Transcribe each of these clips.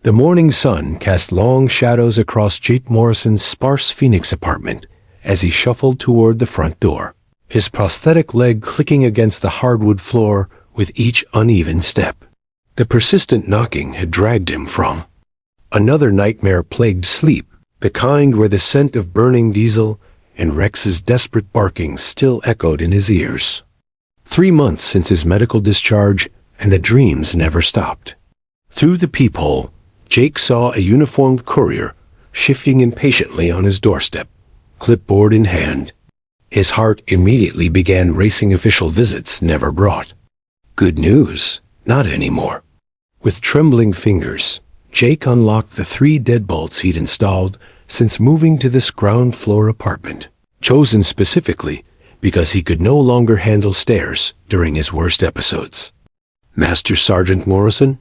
The morning sun cast long shadows across Jake Morrison's sparse Phoenix apartment as he shuffled toward the front door, his prosthetic leg clicking against the hardwood floor with each uneven step. The persistent knocking had dragged him from another nightmare-plagued sleep, the kind where the scent of burning diesel and Rex's desperate barking still echoed in his ears. 3 months since his medical discharge, and the dreams never stopped. Through the peephole, Jake saw a uniformed courier shifting impatiently on his doorstep, clipboard in hand. His heart immediately began racing. Official visits never brought good news, not anymore. With trembling fingers, Jake unlocked the 3 deadbolts he'd installed since moving to this ground-floor apartment, chosen specifically because he could no longer handle stairs during his worst episodes. "Master Sergeant Morrison?"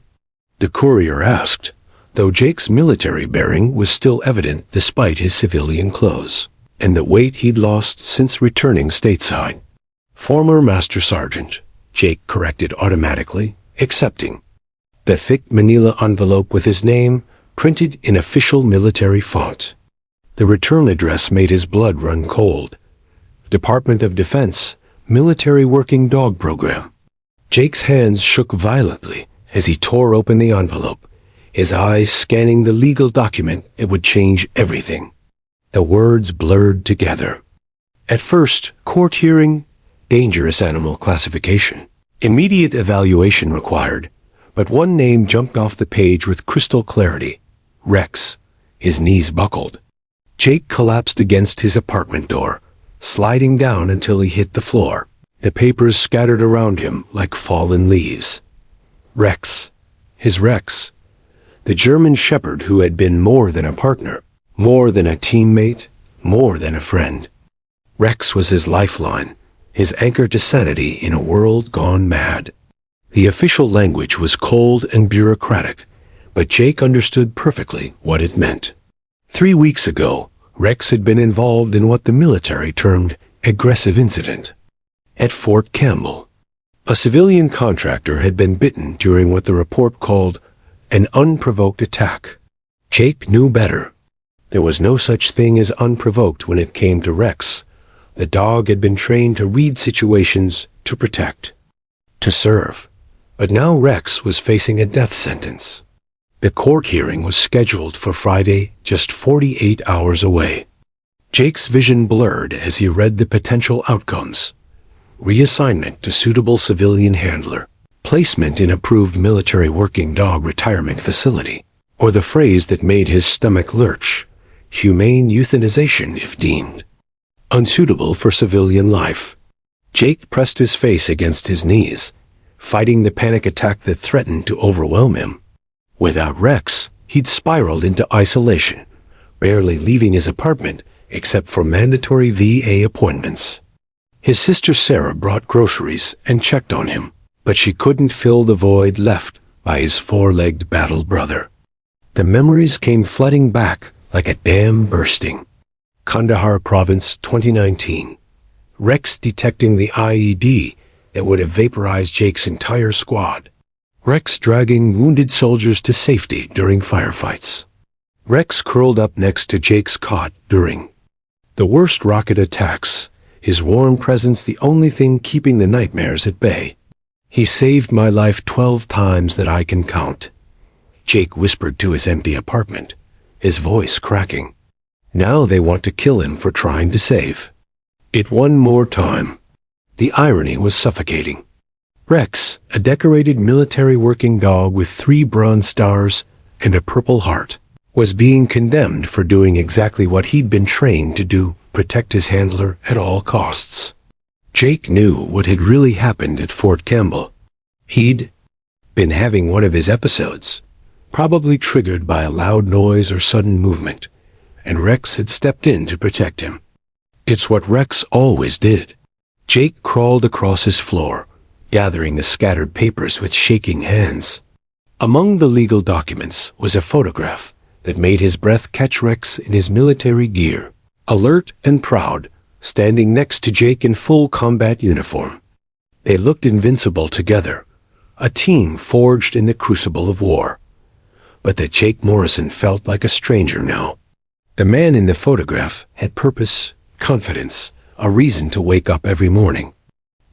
the courier asked, though Jake's military bearing was still evident despite his civilian clothes and the weight he'd lost since returning stateside. "Former Master Sergeant," Jake corrected automatically, accepting. The thick manila envelope with his name printed in official military font. The return address made his blood run cold. Department of Defense, Military Working Dog Program. Jake's hands shook violently as he tore open the envelope, his eyes scanning the legal document that would change everything. The words blurred together. At first, court hearing, dangerous animal classification, immediate evaluation required, but one name jumped off the page with crystal clarity. Rex. His knees buckled. Jake collapsed against his apartment door, sliding down until he hit the floor. The papers scattered around him like fallen leaves. Rex. His Rex. The German shepherd who had been more than a partner, more than a teammate, more than a friend. Rex was his lifeline, his anchor to sanity in a world gone mad. The official language was cold and bureaucratic, but Jake understood perfectly what it meant. 3 weeks ago, Rex had been involved in what the military termed aggressive incident at Fort Campbell. A civilian contractor had been bitten during what the report called an unprovoked attack. Jake knew better. There was no such thing as unprovoked when it came to Rex. The dog had been trained to read situations, to protect, to serve. But now Rex was facing a death sentence. The court hearing was scheduled for Friday, just 48 hours away. Jake's vision blurred as he read the potential outcomes. Reassignment to suitable civilian handler, placement in approved military working dog retirement facility, or the phrase that made his stomach lurch, humane euthanization if deemed unsuitable for civilian life. Jake pressed his face against his knees, fighting the panic attack that threatened to overwhelm him. Without Rex, he'd spiraled into isolation, barely leaving his apartment except for mandatory VA appointments. His sister Sarah brought groceries and checked on him, but she couldn't fill the void left by his 4-legged battle brother. The memories came flooding back like a dam bursting. Kandahar Province, 2019. Rex detecting the IED that would have vaporized Jake's entire squad. Rex dragging wounded soldiers to safety during firefights. Rex curled up next to Jake's cot during the worst rocket attacks, his warm presence the only thing keeping the nightmares at bay. "He saved my life 12 times that I can count," Jake whispered to his empty apartment, his voice cracking. Now they want to kill him for trying to save it one more time. The irony was suffocating. Rex, a decorated military working dog with 3 bronze stars and a purple heart, was being condemned for doing exactly what he'd been trained to do, protect his handler at all costs. Jake knew what had really happened at Fort Campbell. He'd been having one of his episodes, probably triggered by a loud noise or sudden movement, and Rex had stepped in to protect him. It's what Rex always did. Jake crawled across his floor, gathering the scattered papers with shaking hands. Among the legal documents was a photograph that made his breath catch. Rex in his military gear, alert and proud, standing next to Jake in full combat uniform. They looked invincible together, a team forged in the crucible of war. but that Jake Morrison felt like a stranger now. The man in the photograph had purpose, confidence, a reason to wake up every morning.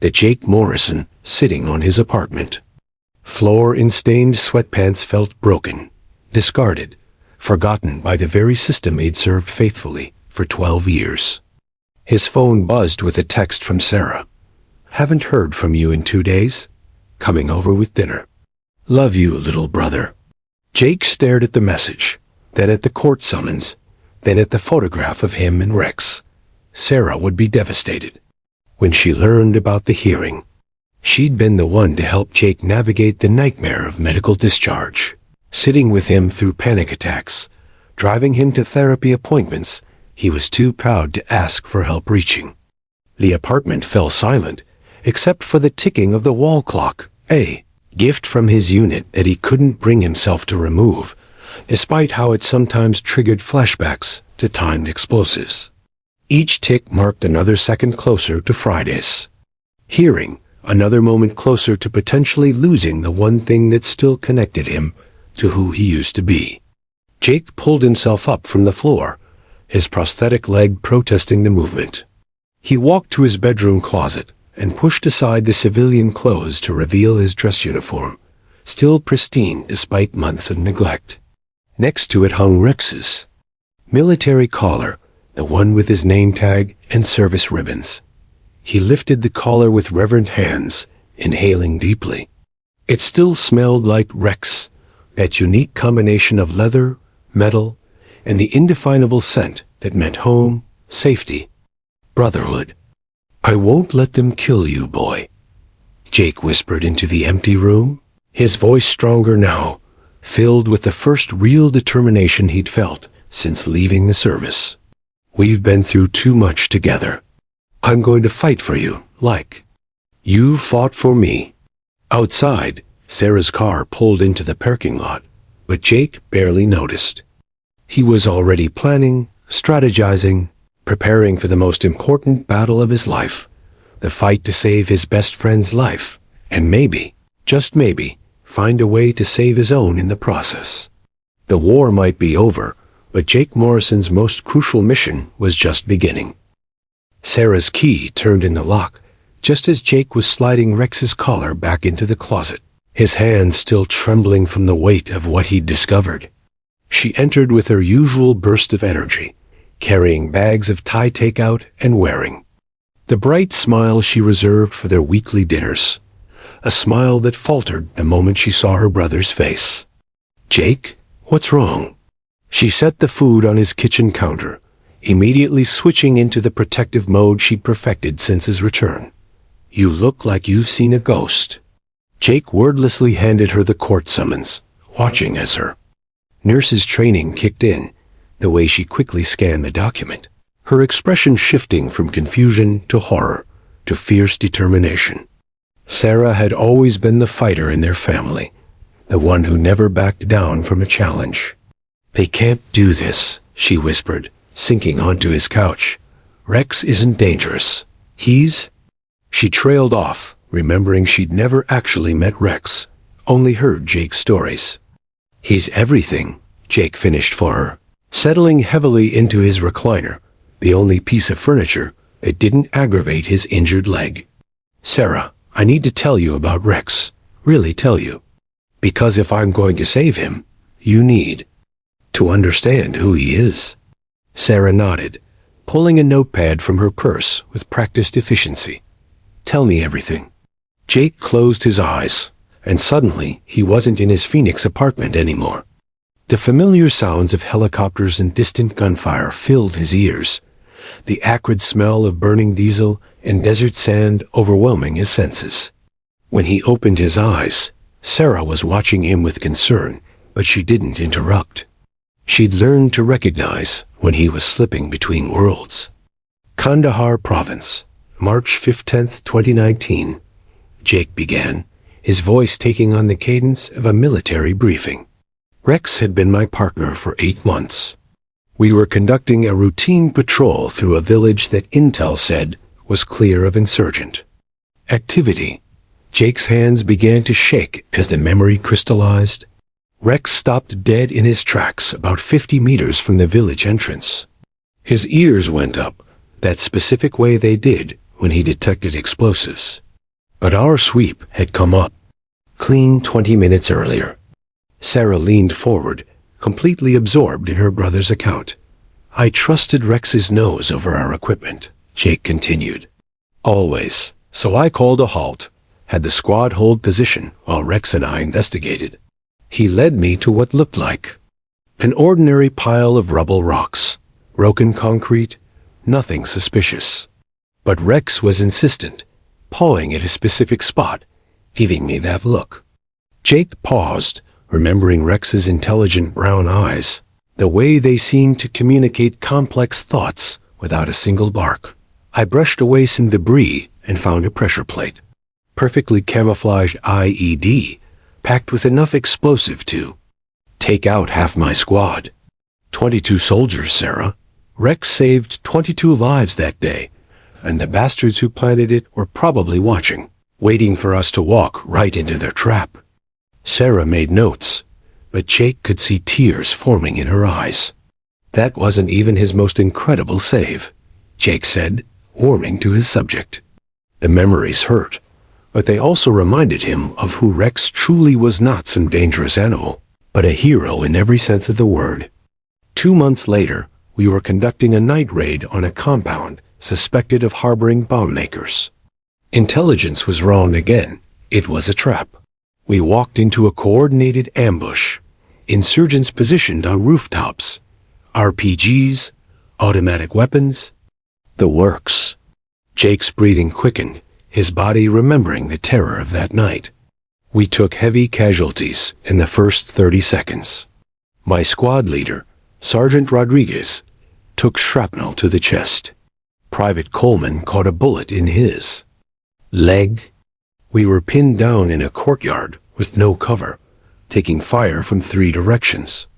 The Jake Morrison sitting on his apartment floor in stained sweatpants felt broken, discarded, forgotten by the very system he'd served faithfully for 12 years. His phone buzzed with a text from Sarah. "Haven't heard from you in 2 days. Coming over with dinner. Love you, little brother." Jake stared at the message, then at the court summons, then at the photograph of him and Rex. Sarah would be devastated. When she learned about the hearing, she'd been the one to help Jake navigate the nightmare of medical discharge, sitting with him through panic attacks, driving him to therapy appointments he was too proud to ask for help reaching. The apartment fell silent, except for the ticking of the wall clock, a gift from his unit that he couldn't bring himself to remove, despite how it sometimes triggered flashbacks to timed explosives. Each tick marked another second closer to Friday's hearing, another moment closer to potentially losing the one thing that still connected him to who he used to be. Jake pulled himself up from the floor, his prosthetic leg protesting the movement. He walked to his bedroom closet and pushed aside the civilian clothes to reveal his dress uniform, still pristine despite months of neglect. Next to it hung Rex's military collar, the one with his name tag and service ribbons. He lifted the collar with reverent hands, inhaling deeply. It still smelled like Rex, that unique combination of leather, metal, and the indefinable scent that meant home, safety, brotherhood. "I won't let them kill you, boy," Jake whispered into the empty room, his voice stronger now, filled with the first real determination he'd felt since leaving the service. "We've been through too much together. I'm going to fight for you, like you fought for me." Outside, Sarah's car pulled into the parking lot, but Jake barely noticed. He was already planning, strategizing, preparing for the most important battle of his life, the fight to save his best friend's life, and maybe, just maybe, find a way to save his own in the process. The war might be over, but Jake Morrison's most crucial mission was just beginning. Sarah's key turned in the lock, just as Jake was sliding Rex's collar back into the closet, his hands still trembling from the weight of what he'd discovered. She entered with her usual burst of energy, carrying bags of Thai takeout and wearing the bright smile she reserved for their weekly dinners, a smile that faltered the moment she saw her brother's face. "Jake, what's wrong?" She set the food on his kitchen counter, immediately switching into the protective mode she'd perfected since his return. "You look like you've seen a ghost." Jake wordlessly handed her the court summons, watching as her nurse's training kicked in, the way she quickly scanned the document, her expression shifting from confusion to horror to fierce determination. Sarah had always been the fighter in their family, the one who never backed down from a challenge. "They can't do this," she whispered, sinking onto his couch. "Rex isn't dangerous. He's—" She trailed off, remembering she'd never actually met Rex, only heard Jake's stories. "He's everything," Jake finished for her, settling heavily into his recliner, the only piece of furniture that didn't aggravate his injured leg. "Sarah, I need to tell you about Rex, really tell you. Because if I'm going to save him, you need to understand who he is." Sarah nodded, pulling a notepad from her purse with practiced efficiency. "Tell me everything." Jake closed his eyes, and suddenly he wasn't in his Phoenix apartment anymore. The familiar sounds of helicopters and distant gunfire filled his ears, the acrid smell of burning diesel and desert sand overwhelming his senses. When he opened his eyes, Sarah was watching him with concern, but she didn't interrupt. She'd learned to recognize when he was slipping between worlds. "Kandahar Province, March 15, 2019, Jake began, his voice taking on the cadence of a military briefing. "Rex had been my partner for 8 months. We were conducting a routine patrol through a village that intel said was clear of insurgent activity." Jake's hands began to shake as the memory crystallized. Rex stopped dead in his tracks about 50 meters from the village entrance. His ears went up, that specific way they did when he detected explosives. But our sweep had come up, clean 20 minutes earlier. Sarah leaned forward, completely absorbed in her brother's account. I trusted Rex's nose over our equipment, Jake continued. Always. So I called a halt, had the squad hold position while Rex and I investigated. He led me to what looked like an ordinary pile of rubble rocks, broken concrete, nothing suspicious. But Rex was insistent, pawing at a specific spot, giving me that look. Jake paused, remembering Rex's intelligent brown eyes, the way they seemed to communicate complex thoughts without a single bark. I brushed away some debris and found a pressure plate. Perfectly camouflaged IED, packed with enough explosive to take out half my squad. 22 soldiers, Sarah. Rex saved 22 lives that day, and the bastards who planted it were probably watching, waiting for us to walk right into their trap. Sarah made notes, but Jake could see tears forming in her eyes. That wasn't even his most incredible save, Jake said, warming to his subject. The memories hurt, but they also reminded him of who Rex truly was, not some dangerous animal, but a hero in every sense of the word. 2 months later, we were conducting a night raid on a compound suspected of harboring bomb makers. Intelligence was wrong again. It was a trap. We walked into a coordinated ambush. Insurgents positioned on rooftops. RPGs, automatic weapons, the works. Jake's breathing quickened, his body remembering the terror of that night. We took heavy casualties in the first 30 seconds. My squad leader, Sergeant Rodriguez, took shrapnel to the chest. Private Coleman caught a bullet in his leg. We were pinned down in a courtyard with no cover, taking fire from 3 directions.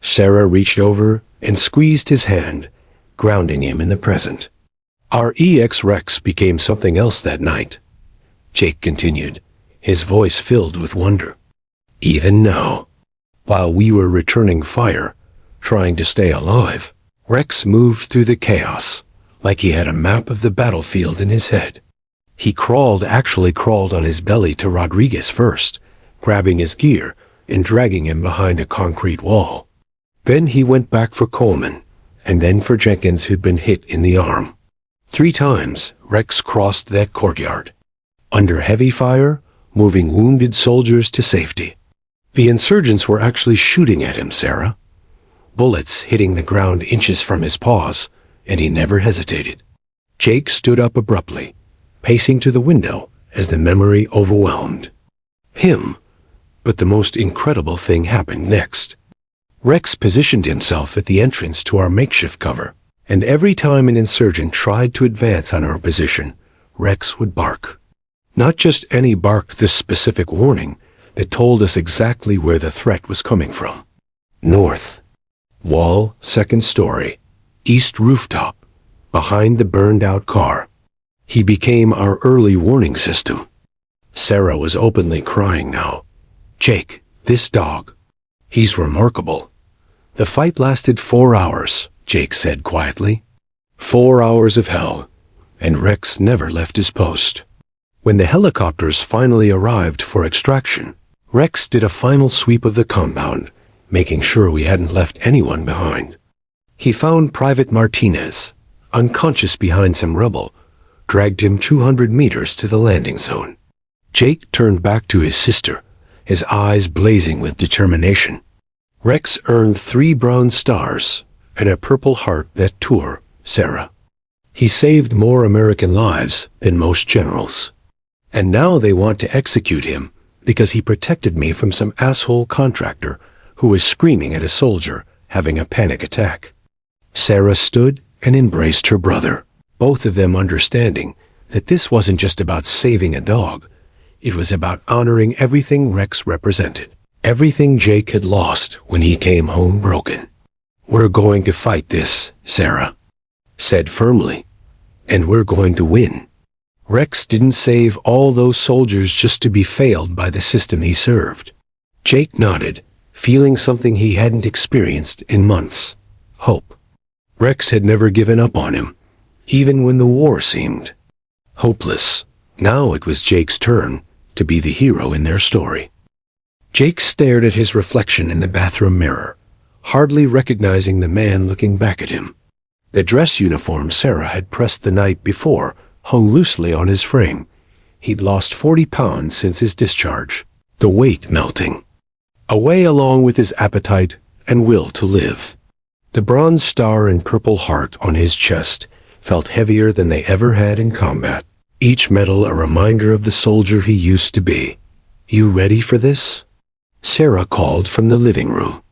Sarah reached over and squeezed his hand, grounding him in the present. Our EX Rex became something else that night, Jake continued, his voice filled with wonder. Even now, while we were returning fire, trying to stay alive, Rex moved through the chaos, like he had a map of the battlefield in his head. He actually crawled on his belly to Rodriguez first, grabbing his gear and dragging him behind a concrete wall. Then he went back for Coleman, and then for Jenkins, who'd been hit in the arm. 3 times, Rex crossed that courtyard, under heavy fire, moving wounded soldiers to safety. The insurgents were actually shooting at him, Sarah. Bullets hitting the ground inches from his paws, and he never hesitated. Jake stood up abruptly, pacing to the window as the memory overwhelmed him. But the most incredible thing happened next. Rex positioned himself at the entrance to our makeshift cover, and every time an insurgent tried to advance on our position, Rex would bark. Not just any bark, this specific warning that told us exactly where the threat was coming from. North. Wall, 2nd story. East rooftop. Behind the burned-out car. He became our early warning system. Sarah was openly crying now. Jake, this dog. He's remarkable. The fight lasted 4 hours, Jake said quietly. 4 hours of hell, and Rex never left his post. When the helicopters finally arrived for extraction, Rex did a final sweep of the compound, making sure we hadn't left anyone behind. He found Private Martinez, unconscious behind some rubble, dragged him 200 meters to the landing zone. Jake turned back to his sister, his eyes blazing with determination. Rex earned 3 bronze stars and a Purple Heart that tour, Sarah. He saved more American lives than most generals. And now they want to execute him because he protected me from some asshole contractor who was screaming at a soldier having a panic attack. Sarah stood and embraced her brother, both of them understanding that this wasn't just about saving a dog. It was about honoring everything Rex represented, everything Jake had lost when he came home broken. We're going to fight this, Sarah said firmly, and we're going to win. Rex didn't save all those soldiers just to be failed by the system he served. Jake nodded, feeling something he hadn't experienced in months: hope. Rex had never given up on him, even when the war seemed hopeless. Now it was Jake's turn to be the hero in their story. Jake stared at his reflection in the bathroom mirror, hardly recognizing the man looking back at him. The dress uniform Sarah had pressed the night before hung loosely on his frame. He'd lost 40 pounds since his discharge, the weight melting away along with his appetite and will to live. The bronze star and purple heart on his chest felt heavier than they ever had in combat, each medal a reminder of the soldier he used to be. "You ready for this?" Sarah called from the living room.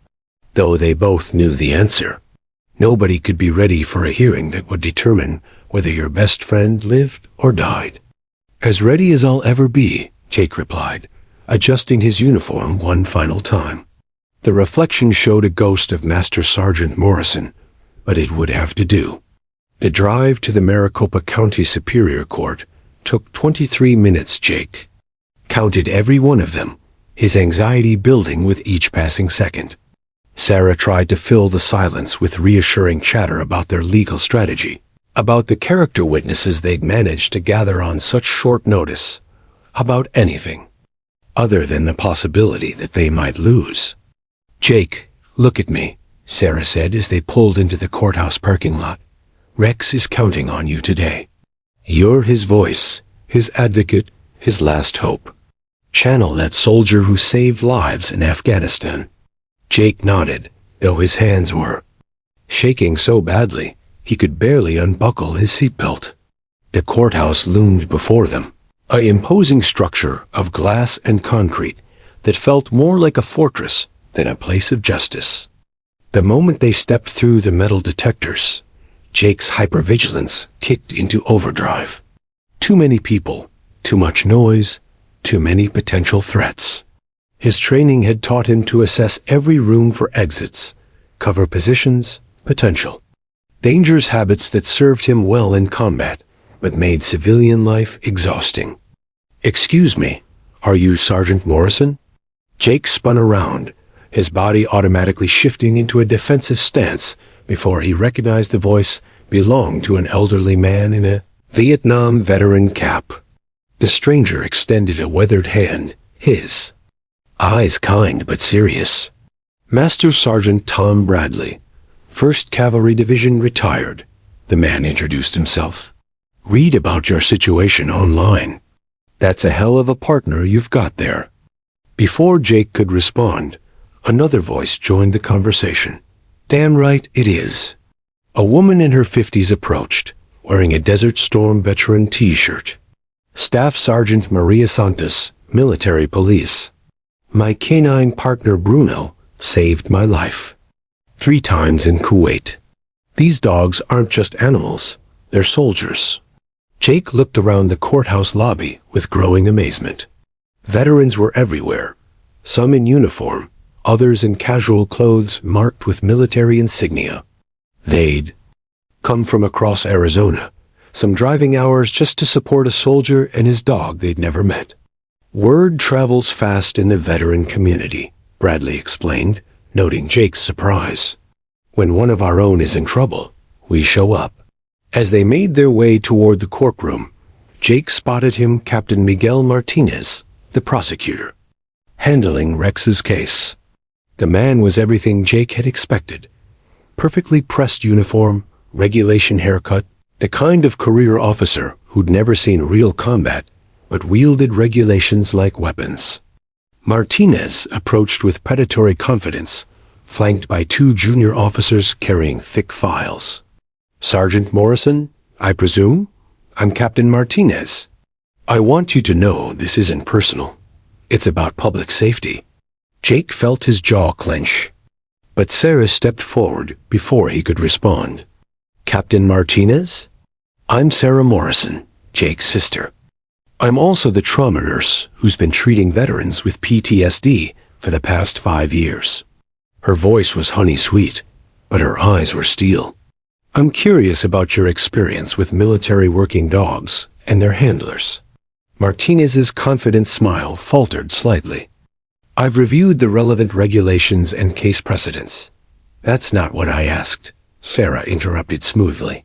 Though they both knew the answer, nobody could be ready for a hearing that would determine whether your best friend lived or died. "As ready as I'll ever be," Jake replied, adjusting his uniform one final time. The reflection showed a ghost of Master Sergeant Morrison, but it would have to do. The drive to the Maricopa County Superior Court took 23 minutes. Jake counted every one of them, his anxiety building with each passing second. Sarah tried to fill the silence with reassuring chatter about their legal strategy, about the character witnesses they'd managed to gather on such short notice, about anything other than the possibility that they might lose. "Jake, look at me," Sarah said as they pulled into the courthouse parking lot. "Rex is counting on you today. You're his voice, his advocate, his last hope. Channel that soldier who saved lives in Afghanistan." Jake nodded, though his hands were shaking so badly he could barely unbuckle his seatbelt. The courthouse loomed before them, an imposing structure of glass and concrete that felt more like a fortress than a place of justice. The moment they stepped through the metal detectors, Jake's hypervigilance kicked into overdrive. Too many people, too much noise, too many potential threats. His training had taught him to assess every room for exits, cover positions, potential dangers, habits that served him well in combat, but made civilian life exhausting. "Excuse me, are you Sergeant Morrison?" Jake spun around, his body automatically shifting into a defensive stance before he recognized the voice belonged to an elderly man in a Vietnam veteran cap. The stranger extended a weathered hand, his eyes kind but serious. "Master Sergeant Tom Bradley, 1st Cavalry Division, retired," the man introduced himself. "Read about your situation online. That's a hell of a partner you've got there." Before Jake could respond, another voice joined the conversation. "Damn right it is." A woman in her 50s approached, wearing a Desert Storm veteran t-shirt. "Staff Sergeant Maria Santos, Military Police. My canine partner Bruno saved my life 3 times in Kuwait. These dogs aren't just animals, they're soldiers." Jake looked around the courthouse lobby with growing amazement. Veterans were everywhere, some in uniform, others in casual clothes marked with military insignia. They'd come from across Arizona, some driving hours just to support a soldier and his dog they'd never met. "Word travels fast in the veteran community," Bradley explained, noting Jake's surprise. "When one of our own is in trouble, we show up." As they made their way toward the courtroom, Jake spotted him Captain Miguel Martinez, the prosecutor, handling Rex's case. The man was everything Jake had expected. Perfectly pressed uniform, regulation haircut, the kind of career officer who'd never seen real combat, but wielded regulations like weapons. Martinez approached with predatory confidence, flanked by 2 junior officers carrying thick files. "Sergeant Morrison, I presume? I'm Captain Martinez. I want you to know this isn't personal. It's about public safety." Jake felt his jaw clench, but Sarah stepped forward before he could respond. "Captain Martinez? I'm Sarah Morrison, Jake's sister. I'm also the trauma nurse who's been treating veterans with PTSD for the past 5 years." Her voice was honey-sweet, but her eyes were steel. "I'm curious about your experience with military working dogs and their handlers." Martinez's confident smile faltered slightly. I've reviewed the relevant regulations and case precedents. That's not what I asked, Sarah interrupted smoothly.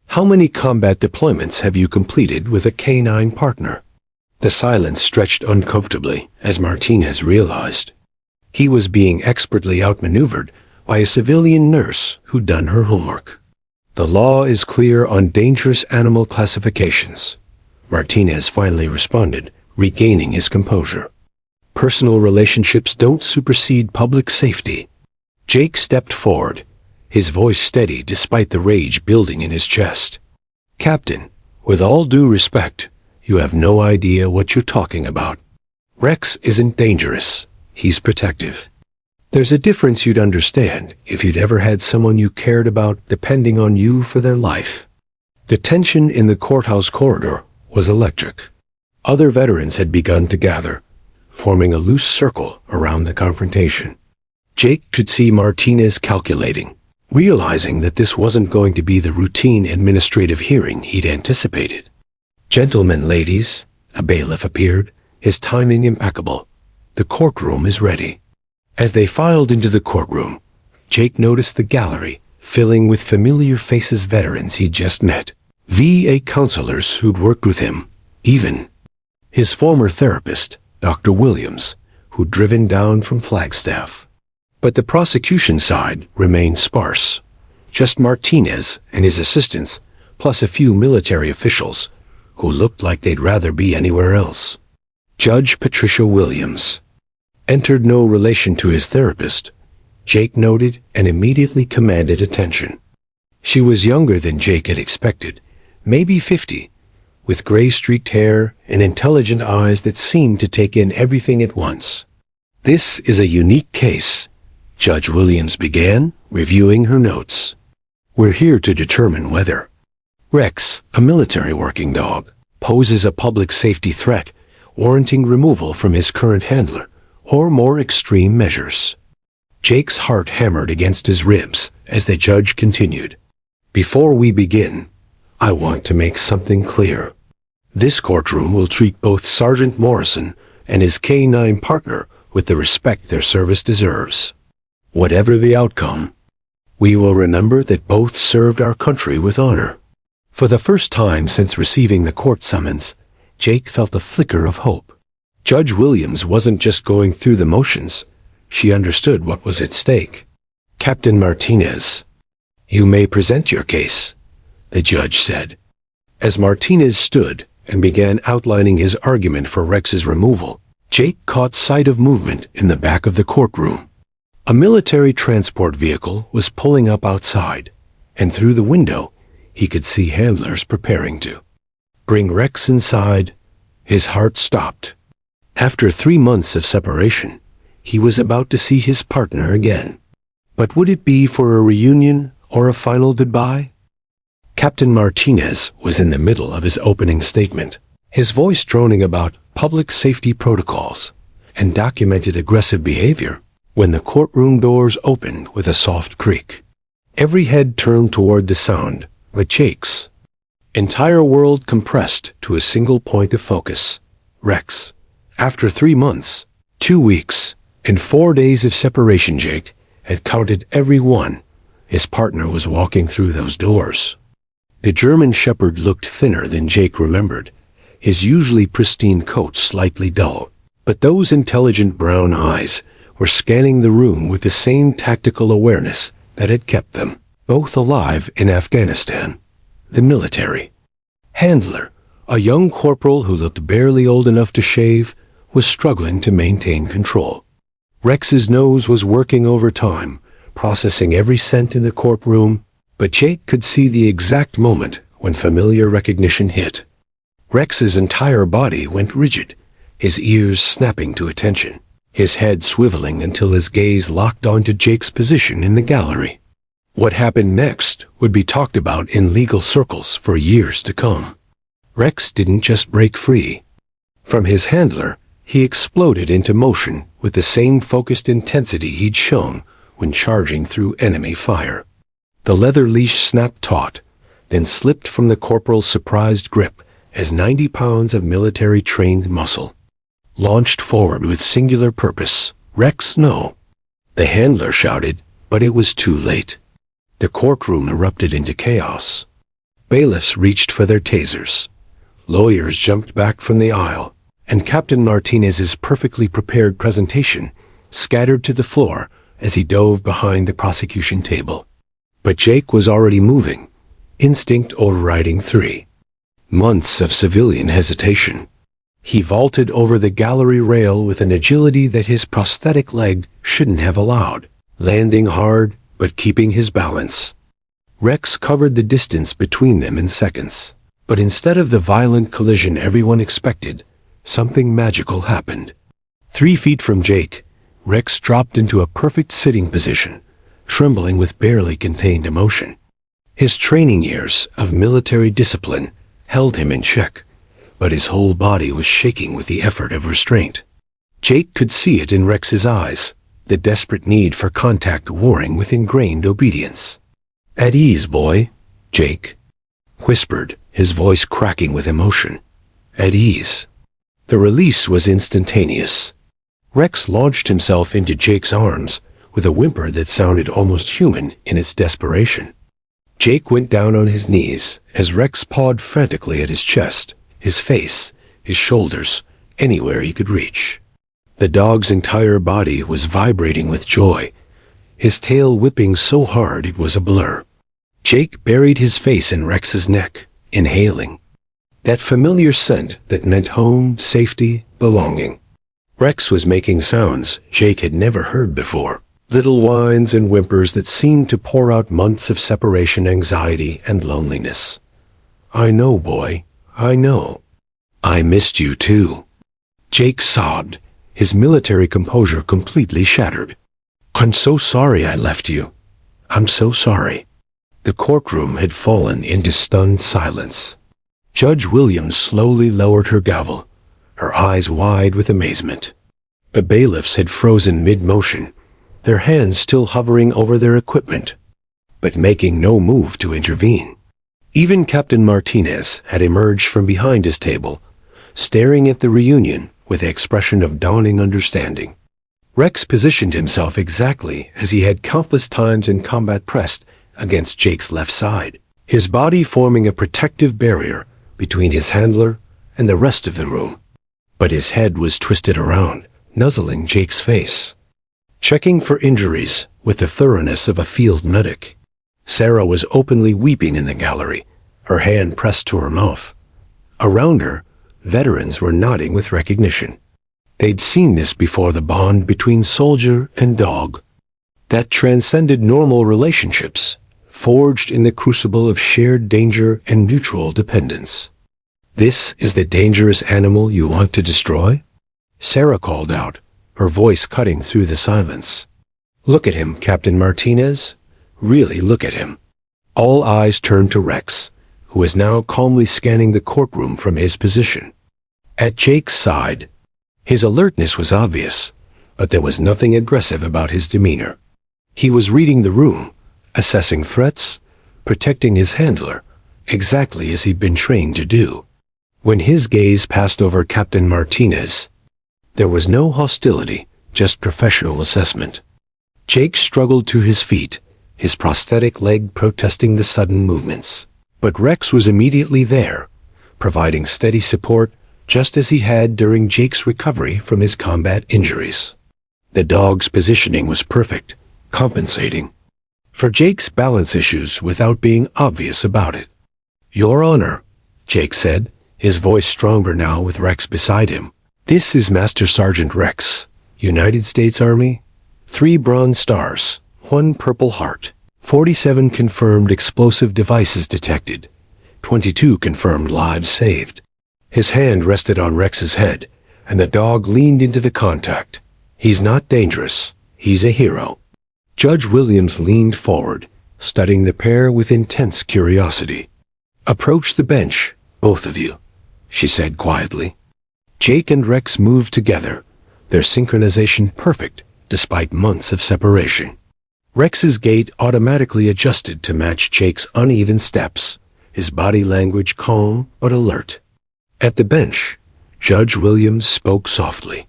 How many combat deployments have you completed with a canine partner? The silence stretched uncomfortably as Martinez realized. He was being expertly outmaneuvered by a civilian nurse who'd done her homework. The law is clear on dangerous animal classifications, Martinez finally responded, regaining his composure. Personal relationships don't supersede public safety. Jake stepped forward, his voice steady despite the rage building in his chest. Captain, with all due respect, you have no idea what you're talking about. Rex isn't dangerous. He's protective. There's a difference you'd understand if you'd ever had someone you cared about depending on you for their life. The tension in the courthouse corridor was electric. Other veterans had begun to gather, forming a loose circle around the confrontation. Jake could see Martinez calculating, realizing that this wasn't going to be the routine administrative hearing he'd anticipated. Gentlemen, ladies, a bailiff appeared, his timing impeccable. The courtroom is ready. As they filed into the courtroom, Jake noticed the gallery filling with familiar faces, veterans he'd just met, VA counselors who'd worked with him, even his former therapist, Dr. Williams, who'd driven down from Flagstaff. But the prosecution side remained sparse. Just Martinez and his assistants, plus a few military officials, who looked like they'd rather be anywhere else. Judge Patricia Williams entered, no relation to his therapist, Jake noted, and immediately commanded attention. She was younger than Jake had expected, maybe 50, with gray-streaked hair and intelligent eyes that seemed to take in everything at once. This is a unique case, Judge Williams began, reviewing her notes. We're here to determine whether Rex, a military working dog, poses a public safety threat, warranting removal from his current handler, or more extreme measures. Jake's heart hammered against his ribs as the judge continued. Before we begin, I want to make something clear. This courtroom will treat both Sergeant Morrison and his K-9 partner with the respect their service deserves. Whatever the outcome, we will remember that both served our country with honor. For the first time since receiving the court summons, Jake felt a flicker of hope. Judge Williams wasn't just going through the motions. She understood what was at stake. Captain Martinez, you may present your case, the judge said. As Martinez stood and began outlining his argument for Rex's removal, Jake caught sight of movement in the back of the courtroom. A military transport vehicle was pulling up outside, and through the window, he could see handlers preparing to bring Rex inside. His heart stopped. After 3 months of separation, he was about to see his partner again. But would it be for a reunion or a final goodbye? Captain Martinez was in the middle of his opening statement, his voice droning about public safety protocols and documented aggressive behavior, when the courtroom doors opened with a soft creak. Every head turned toward the sound, but Jake's entire world compressed to a single point of focus. Rex. After 3 months, 2 weeks, and 4 days of separation, Jake had counted every one. His partner was walking through those doors. The German Shepherd looked thinner than Jake remembered, his usually pristine coat slightly dull. But those intelligent brown eyes were scanning the room with the same tactical awareness that had kept them both alive in Afghanistan. The military handler, a young corporal who looked barely old enough to shave, was struggling to maintain control. Rex's nose was working overtime, processing every scent in the courtroom, but Jake could see the exact moment when familiar recognition hit. Rex's entire body went rigid, his ears snapping to attention, his head swiveling until his gaze locked onto Jake's position in the gallery. What happened next would be talked about in legal circles for years to come. Rex didn't just break free. From his handler, he exploded into motion with the same focused intensity he'd shown when charging through enemy fire. The leather leash snapped taut, then slipped from the corporal's surprised grip as 90 pounds of military-trained muscle launched forward with singular purpose, "Rex, no." The handler shouted, but it was too late. The courtroom erupted into chaos. Bailiffs reached for their tasers. Lawyers jumped back from the aisle, and Captain Martinez's perfectly prepared presentation scattered to the floor as he dove behind the prosecution table. But Jake was already moving, instinct overriding 3 months of civilian hesitation. He vaulted over the gallery rail with an agility that his prosthetic leg shouldn't have allowed, landing hard but keeping his balance. Rex covered the distance between them in seconds, but instead of the violent collision everyone expected, something magical happened. 3 feet from Jake, Rex dropped into a perfect sitting position, trembling with barely contained emotion. His training years of military discipline held him in check, but his whole body was shaking with the effort of restraint. Jake could see it in Rex's eyes, the desperate need for contact warring with ingrained obedience. "At ease, boy," Jake whispered, his voice cracking with emotion. "At ease." The release was instantaneous. Rex launched himself into Jake's arms with a whimper that sounded almost human in its desperation. Jake went down on his knees as Rex pawed frantically at his chest, his face, his shoulders, anywhere he could reach. The dog's entire body was vibrating with joy, his tail whipping so hard it was a blur. Jake buried his face in Rex's neck, inhaling that familiar scent that meant home, safety, belonging. Rex was making sounds Jake had never heard before, little whines and whimpers that seemed to pour out months of separation anxiety and loneliness. "I know, boy, I know. I missed you too." Jake sobbed, his military composure completely shattered. "I'm so sorry I left you. I'm so sorry." The courtroom had fallen into stunned silence. Judge Williams slowly lowered her gavel, her eyes wide with amazement. The bailiffs had frozen mid-motion, their hands still hovering over their equipment, but making no move to intervene. Even Captain Martinez had emerged from behind his table, staring at the reunion with the expression of dawning understanding. Rex positioned himself exactly as he had countless times in combat pressed against Jake's left side, his body forming a protective barrier between his handler and the rest of the room. But his head was twisted around, nuzzling Jake's face, checking for injuries with the thoroughness of a field medic. Sarah was openly weeping in the gallery, her hand pressed to her mouth. Around her, veterans were nodding with recognition. They'd seen this before, the bond between soldier and dog, that transcended normal relationships, forged in the crucible of shared danger and mutual dependence. "This is the dangerous animal you want to destroy?" Sarah called out, her voice cutting through the silence. "Look at him, Captain Martinez. Really look at him." All eyes turned to Rex, who was now calmly scanning the courtroom from his position. At Jake's side, his alertness was obvious, but there was nothing aggressive about his demeanor. He was reading the room, assessing threats, protecting his handler, exactly as he'd been trained to do. When his gaze passed over Captain Martinez, there was no hostility, just professional assessment. Jake struggled to his feet, his prosthetic leg protesting the sudden movements. But Rex was immediately there, providing steady support just as he had during Jake's recovery from his combat injuries. The dog's positioning was perfect, compensating for Jake's balance issues without being obvious about it. "Your Honor," Jake said, his voice stronger now with Rex beside him. "This is Master Sergeant Rex, United States Army. 3 bronze stars, 1 purple heart, 47 confirmed explosive devices detected, 22 confirmed lives saved." His hand rested on Rex's head, and the dog leaned into the contact. "He's not dangerous. He's a hero." Judge Williams leaned forward, studying the pair with intense curiosity. "Approach the bench, both of you," she said quietly. Jake and Rex moved together, their synchronization perfect despite months of separation. Rex's gait automatically adjusted to match Jake's uneven steps, his body language calm but alert. At the bench, Judge Williams spoke softly.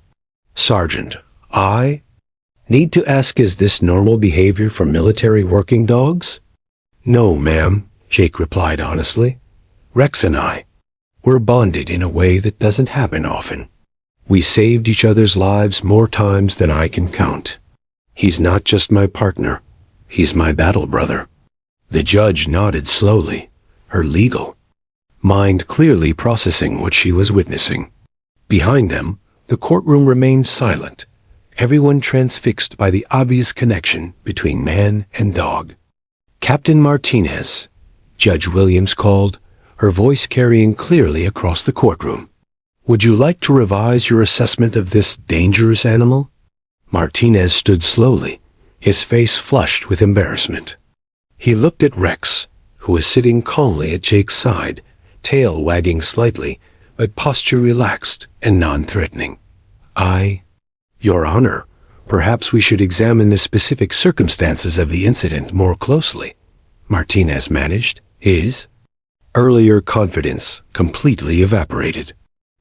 "Sergeant, I Need to ask, is this normal behavior for military working dogs? No, ma'am, Jake replied honestly. Rex and I, we're bonded in a way that doesn't happen often. We saved each other's lives more times than I can count. He's not just my partner, he's my battle brother. The judge nodded slowly, her legal mind clearly processing what she was witnessing. Behind them, the courtroom remained silent, everyone transfixed by the obvious connection between man and dog. Captain Martinez, Judge Williams called, her voice carrying clearly across the courtroom. Would you like to revise your assessment of this dangerous animal? Martinez stood slowly, his face flushed with embarrassment. He looked at Rex, who was sitting calmly at Jake's side, tail wagging slightly, but posture relaxed and non-threatening. Your Honor, perhaps we should examine the specific circumstances of the incident more closely, Martinez managed, his earlier confidence completely evaporated.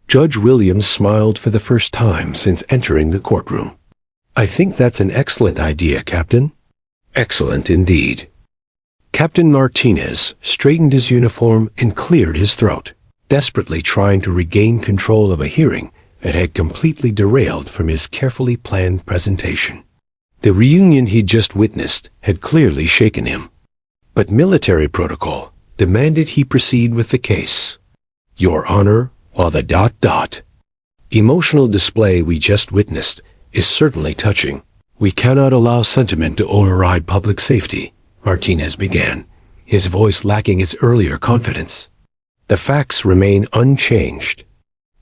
Judge Williams smiled for the first time since entering the courtroom. I think that's an excellent idea, Captain. Excellent indeed. Captain Martinez straightened his uniform and cleared his throat, desperately trying to regain control of a hearing that had completely derailed from his carefully planned presentation. The reunion he'd just witnessed had clearly shaken him. But military protocol demanded he proceed with the case. Your Honor, while the ... emotional display we just witnessed is certainly touching, we cannot allow sentiment to override public safety, Martinez began, his voice lacking its earlier confidence. The facts remain unchanged.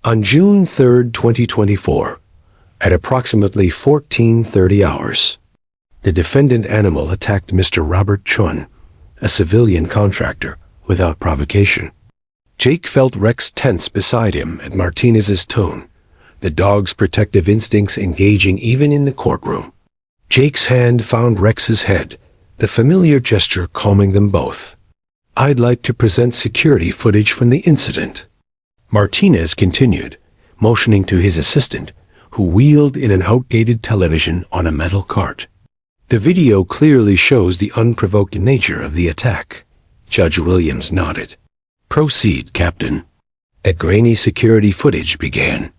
On June 3, 2024, at approximately 14:30 hours, the defendant animal attacked Mr. Robert Chun, a civilian contractor, without provocation. Jake felt Rex tense beside him at Martinez's tone, the dog's protective instincts engaging even in the courtroom. Jake's hand found Rex's head, the familiar gesture calming them both. I'd like to present security footage from the incident, Martinez continued, motioning to his assistant, who wheeled in an outdated television on a metal cart. The video clearly shows the unprovoked nature of the attack. Judge Williams nodded. Proceed, Captain. A grainy security footage began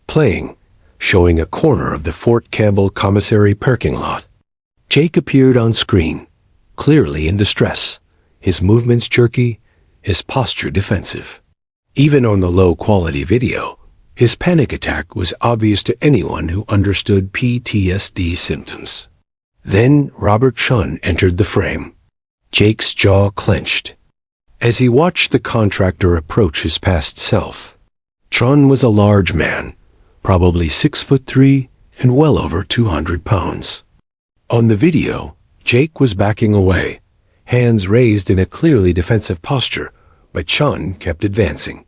playing, showing a corner of the Fort Campbell commissary parking lot. Jake appeared on screen, clearly in distress, his movements jerky, his posture defensive. Even on the low-quality video, his panic attack was obvious to anyone who understood PTSD symptoms. Then Robert Chun entered the frame. Jake's jaw clenched as he watched the contractor approach his past self. Chun was a large man, probably 6'3" and well over 200 pounds. On the video, Jake was backing away, hands raised in a clearly defensive posture, but Chun kept advancing.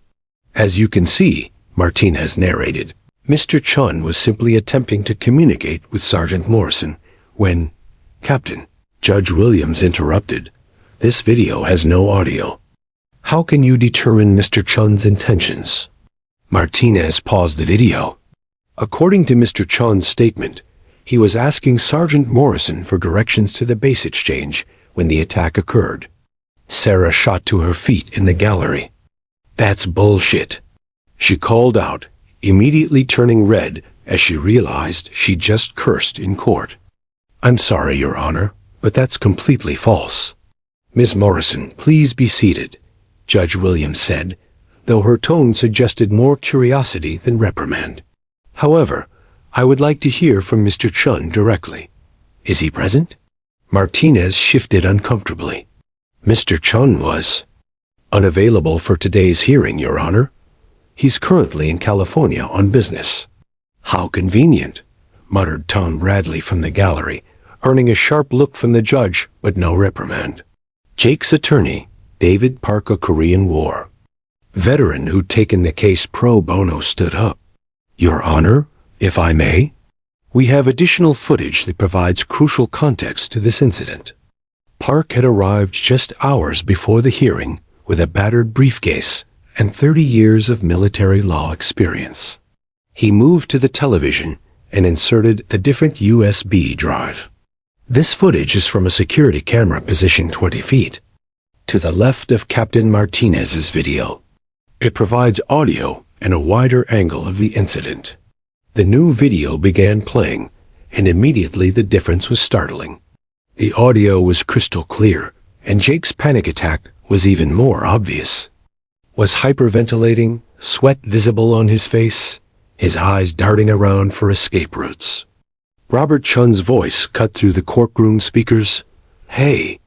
As you can see, Martinez narrated, Mr. Chun was simply attempting to communicate with Sergeant Morrison when, Captain, Judge Williams interrupted. This video has no audio. How can you determine Mr. Chun's intentions? Martinez paused the video. According to Mr. Chun's statement, he was asking Sergeant Morrison for directions to the base exchange when the attack occurred. Sarah shot to her feet in the gallery. That's bullshit, she called out, immediately turning red as she realized she just cursed in court. I'm sorry, Your Honor, but that's completely false. Ms. Morrison, please be seated, Judge Williams said, though her tone suggested more curiosity than reprimand. However, I would like to hear from Mr. Chun directly. Is he present? Martinez shifted uncomfortably. Mr. Chun was unavailable for today's hearing, Your Honor. He's currently in California on business. How convenient, muttered Tom Bradley from the gallery, earning a sharp look from the judge but no reprimand. Jake's attorney, David Parker, Korean War veteran who'd taken the case pro bono, stood up. Your Honor, if I may, we have additional footage that provides crucial context to this incident. Park had arrived just hours before the hearing with a battered briefcase and 30 years of military law experience. He moved to the television and inserted a different USB drive. This footage is from a security camera positioned 20 feet to the left of Captain Martinez's video. It provides audio and a wider angle of the incident. The new video began playing, and immediately the difference was startling. The audio was crystal clear, and Jake's panic attack was even more obvious. Was hyperventilating, sweat visible on his face, his eyes darting around for escape routes. Robert Chun's voice cut through the courtroom speakers. "Hey,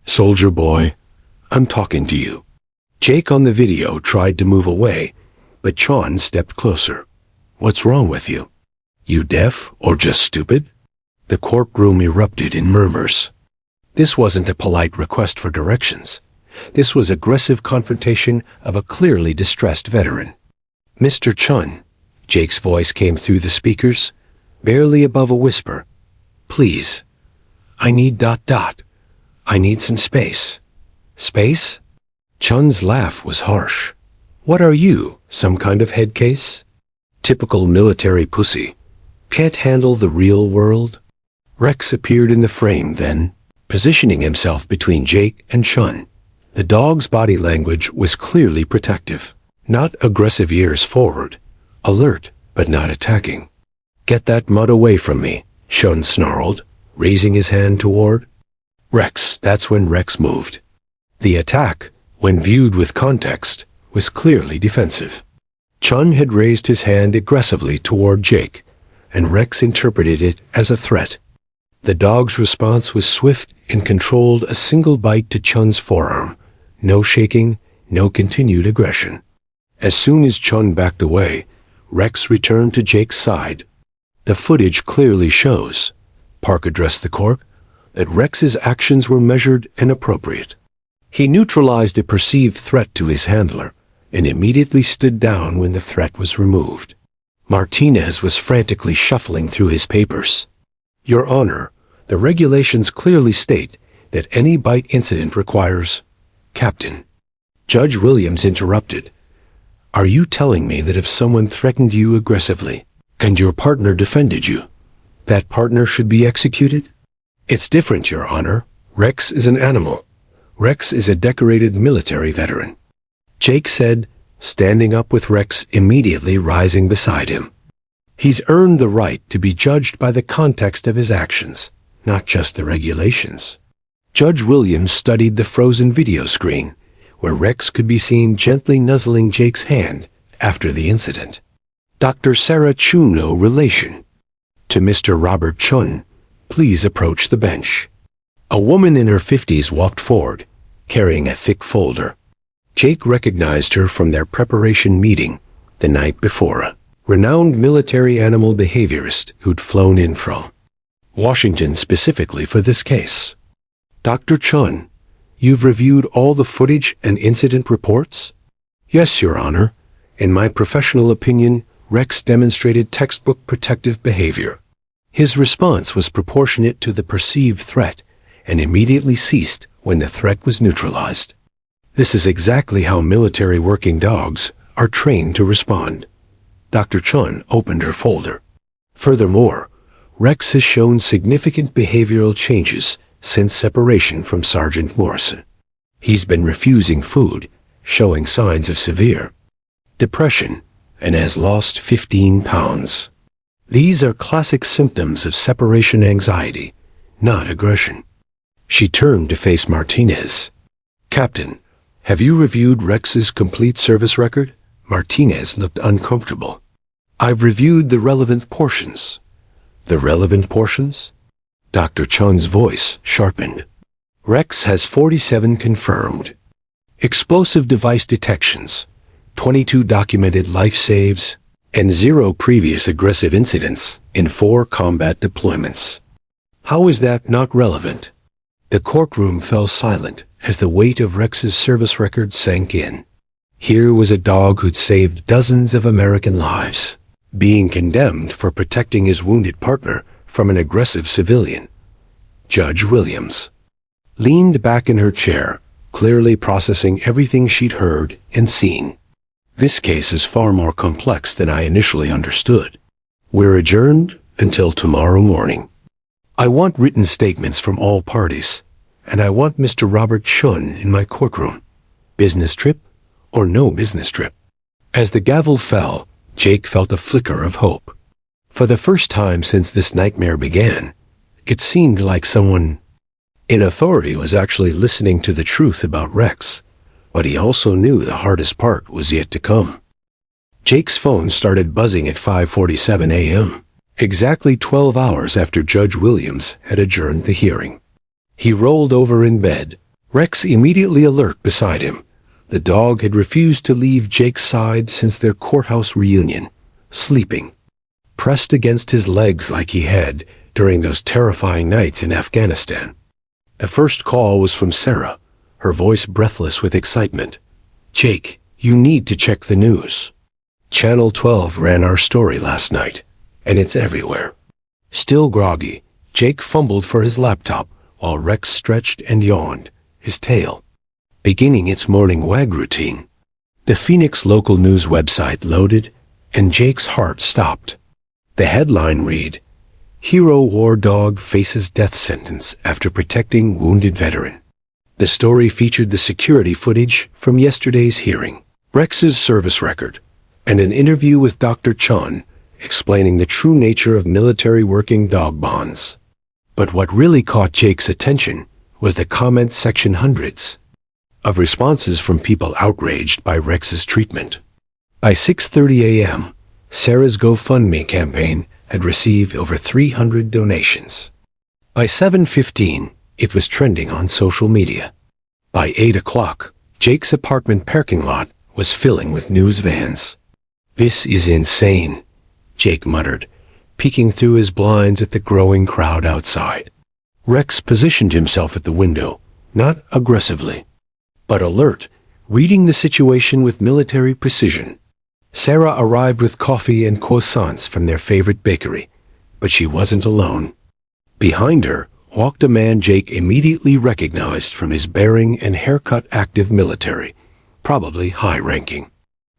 soldier boy, I'm talking to you." Jake on the video tried to move away, but Chun stepped closer. "What's wrong with you? You deaf or just stupid?" The courtroom erupted in murmurs. This wasn't a polite request for directions. This was aggressive confrontation of a clearly distressed veteran. "Mr. Chun," Jake's voice came through the speakers, barely above a whisper. "Please, I need ... I need some space." "Space?" Chun's laugh was harsh. "What are you, some kind of head case? Typical military pussy. Can't handle the real world?" Rex appeared in the frame then, positioning himself between Jake and Chun. The dog's body language was clearly protective, not aggressive ears forward, alert but not attacking. "Get that mud away from me," Chun snarled, raising his hand toward Rex. That's when Rex moved. The attack, when viewed with context, was clearly defensive. Chun had raised his hand aggressively toward Jake, and Rex interpreted it as a threat. The dog's response was swift and controlled, a single bite to Chun's forearm. No shaking, no continued aggression. As soon as Chun backed away, Rex returned to Jake's side. The footage clearly shows, Park addressed the court, that Rex's actions were measured and appropriate. He neutralized a perceived threat to his handler and immediately stood down when the threat was removed. Martinez was frantically shuffling through his papers. "Your Honor, the regulations clearly state that any bite incident requires..." "Captain." Judge Williams interrupted. "Are you telling me that if someone threatened you aggressively, and your partner defended you, that partner should be executed?" "It's different, Your Honor. Rex is an animal. Rex is a decorated military veteran," Jake said, standing up with Rex immediately rising beside him. "He's earned the right to be judged by the context of his actions, not just the regulations." Judge Williams studied the frozen video screen, where Rex could be seen gently nuzzling Jake's hand after the incident. Dr. Sarah Chuno, relation to Mr. Robert Chun, please approach the bench. A woman in her 50s walked forward, carrying a thick folder. Jake recognized her from their preparation meeting the night before, a renowned military animal behaviorist who'd flown in from Washington specifically for this case. "Dr. Chun, you've reviewed all the footage and incident reports?" "Yes, Your Honor. In my professional opinion, Rex demonstrated textbook protective behavior. His response was proportionate to the perceived threat and immediately ceased when the threat was neutralized. This is exactly how military working dogs are trained to respond." Dr. Chun opened her folder. "Furthermore, Rex has shown significant behavioral changes since separation from Sergeant Morrison. He's been refusing food, showing signs of severe depression, and has lost 15 pounds. These are classic symptoms of separation anxiety, not aggression." She turned to face Martinez. "Captain, have you reviewed Rex's complete service record?" Martinez looked uncomfortable. "I've reviewed the relevant portions." "The relevant portions?" Dr. Chun's voice sharpened. "Rex has 47 confirmed explosive device detections, 22 documented life saves, and 0 previous aggressive incidents in 4 combat deployments. How is that not relevant?" The courtroom fell silent as the weight of Rex's service record sank in. Here was a dog who'd saved dozens of American lives, being condemned for protecting his wounded partner from an aggressive civilian. Judge Williams leaned back in her chair, clearly processing everything she'd heard and seen. "This case is far more complex than I initially understood. We're adjourned, until tomorrow morning. I want written statements from all parties, and I want Mr. Robert Chun in my courtroom. Business trip or no business trip?" As the gavel fell, Jake felt a flicker of hope. For the first time since this nightmare began, it seemed like someone in authority was actually listening to the truth about Rex, but he also knew the hardest part was yet to come. Jake's phone started buzzing at 5:47 a.m., exactly 12 hours after Judge Williams had adjourned the hearing. He rolled over in bed, Rex immediately alert beside him. The dog had refused to leave Jake's side since their courthouse reunion, sleeping, pressed against his legs like he had during those terrifying nights in Afghanistan. The first call was from Sarah, her voice breathless with excitement. "Jake, you need to check the news. Channel 12 ran our story last night, and it's everywhere." Still groggy, Jake fumbled for his laptop while Rex stretched and yawned, his tail beginning its morning wag routine. The Phoenix local news website loaded, and Jake's heart stopped. The headline read, "Hero War Dog Faces Death Sentence After Protecting Wounded Veteran." The story featured the security footage from yesterday's hearing, Rex's service record, and an interview with Dr. Chun explaining the true nature of military working dog bonds. But what really caught Jake's attention was the comment section hundreds of responses from people outraged by Rex's treatment. By 6:30 a.m., Sarah's GoFundMe campaign had received over 300 donations. By 7:15, it was trending on social media. By 8 o'clock, Jake's apartment parking lot was filling with news vans. "This is insane," Jake muttered, peeking through his blinds at the growing crowd outside. Rex positioned himself at the window, not aggressively, but alert, reading the situation with military precision. Sarah arrived with coffee and croissants from their favorite bakery, but she wasn't alone. Behind her walked a man Jake immediately recognized from his bearing and haircut. Active military, probably high-ranking.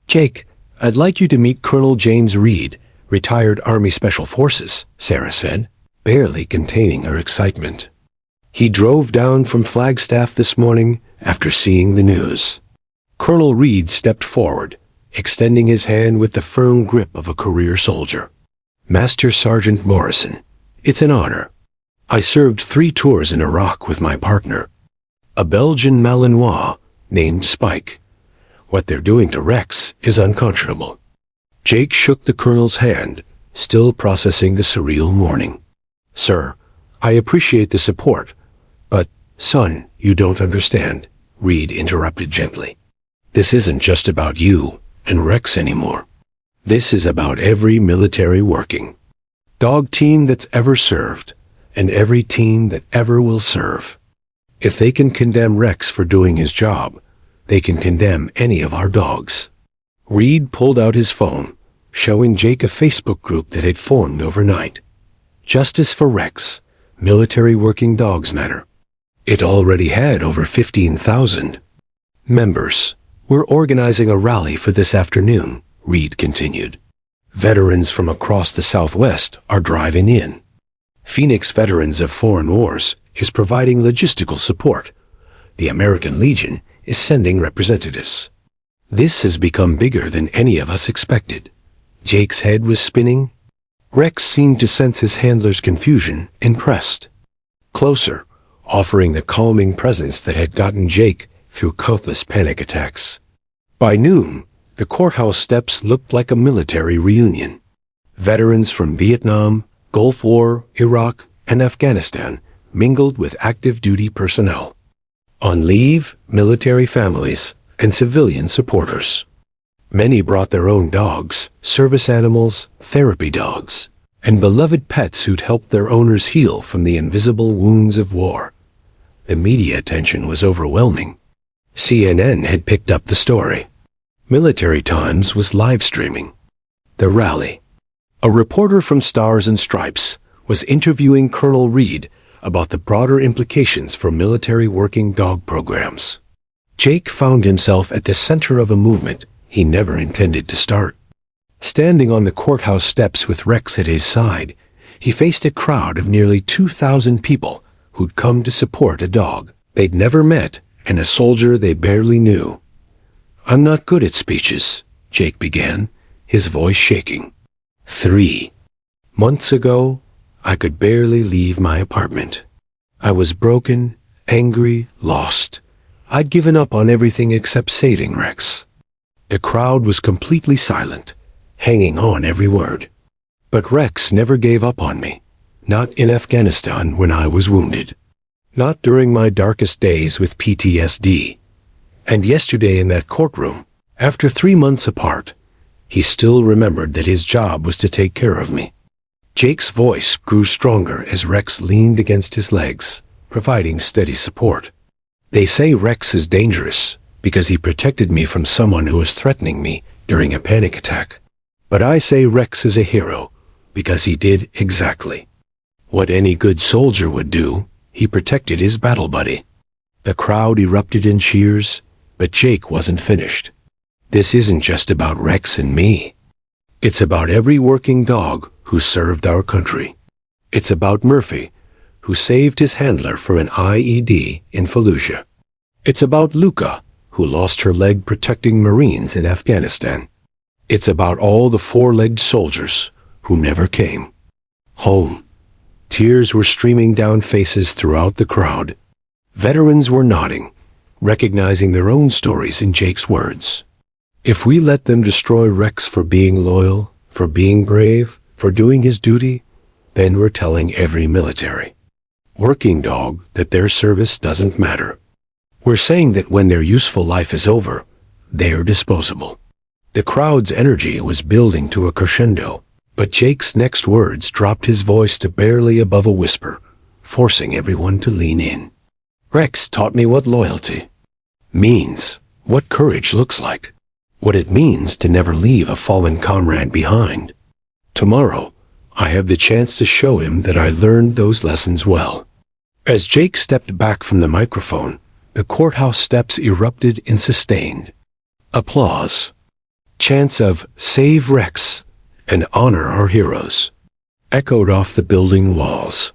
"Jake, I'd like you to meet Colonel James Reed, retired Army Special Forces," Sarah said, barely containing her excitement. "He drove down from Flagstaff this morning after seeing the news." Colonel Reed stepped forward, extending his hand with the firm grip of a career soldier. "Master Sergeant Morrison, it's an honor. I served 3 tours in Iraq with my partner, a Belgian Malinois named Spike. What they're doing to Rex is unconscionable." Jake shook the colonel's hand, still processing the surreal morning. "Sir, I appreciate the support, but, son, you don't understand," Reed interrupted gently. "This isn't just about you and Rex anymore. This is about every military working dog team that's ever served, and every team that ever will serve. If they can condemn Rex for doing his job, they can condemn any of our dogs." Reed pulled out his phone, showing Jake a Facebook group that had formed overnight. Justice for Rex, Military Working Dogs Matter. It already had over 15,000 members. "We're organizing a rally for this afternoon," Reed continued. "Veterans from across the Southwest are driving in. Phoenix Veterans of Foreign Wars is providing logistical support. The American Legion is sending representatives. This has become bigger than any of us expected." Jake's head was spinning. Rex seemed to sense his handler's confusion and pressed closer, offering the calming presence that had gotten Jake through countless panic attacks. By noon, the courthouse steps looked like a military reunion. Veterans from Vietnam, Gulf War, Iraq, and Afghanistan mingled with active duty personnel. On leave, military families, and civilian supporters. Many brought their own dogs, service animals, therapy dogs, and beloved pets who'd helped their owners heal from the invisible wounds of war. The media attention was overwhelming. CNN had picked up the story. Military Times was live streaming the rally. A reporter from Stars and Stripes was interviewing Colonel Reed about the broader implications for military working dog programs. Jake found himself at the center of a movement he never intended to start. Standing on the courthouse steps with Rex at his side, he faced a crowd of nearly 2,000 people who'd come to support a dog they'd never met and a soldier they barely knew. "I'm not good at speeches," Jake began, his voice shaking. 3 months ago, I could barely leave my apartment. I was broken, angry, lost. I'd given up on everything except saving Rex. The crowd was completely silent, hanging on every word. But Rex never gave up on me. Not in Afghanistan when I was wounded. Not during my darkest days with PTSD. And yesterday in that courtroom, after 3 months apart, he still remembered that his job was to take care of me. Jake's voice grew stronger as Rex leaned against his legs, providing steady support. "They say Rex is dangerous because he protected me from someone who was threatening me during a panic attack. But I say Rex is a hero because he did exactly what any good soldier would do. He protected his battle buddy." The crowd erupted in cheers, but Jake wasn't finished. "This isn't just about Rex and me. It's about every working dog who served our country. It's about Murphy, who saved his handler from an IED in Fallujah. It's about Luca, who lost her leg protecting Marines in Afghanistan. It's about all the four-legged soldiers who never came home." Tears were streaming down faces throughout the crowd. Veterans were nodding, recognizing their own stories in Jake's words. If we let them destroy Rex for being loyal, for being brave, for doing his duty, then we're telling every military working dog that their service doesn't matter. We're saying that when their useful life is over, they're disposable. The crowd's energy was building to a crescendo, but Jake's next words dropped his voice to barely above a whisper, forcing everyone to lean in. "Rex taught me what loyalty means, what courage looks like, what it means to never leave a fallen comrade behind. Tomorrow, I have the chance to show him that I learned those lessons well." As Jake stepped back from the microphone, the courthouse steps erupted in sustained applause. Chants of "Save Rex" and "Honor our heroes" echoed off the building walls.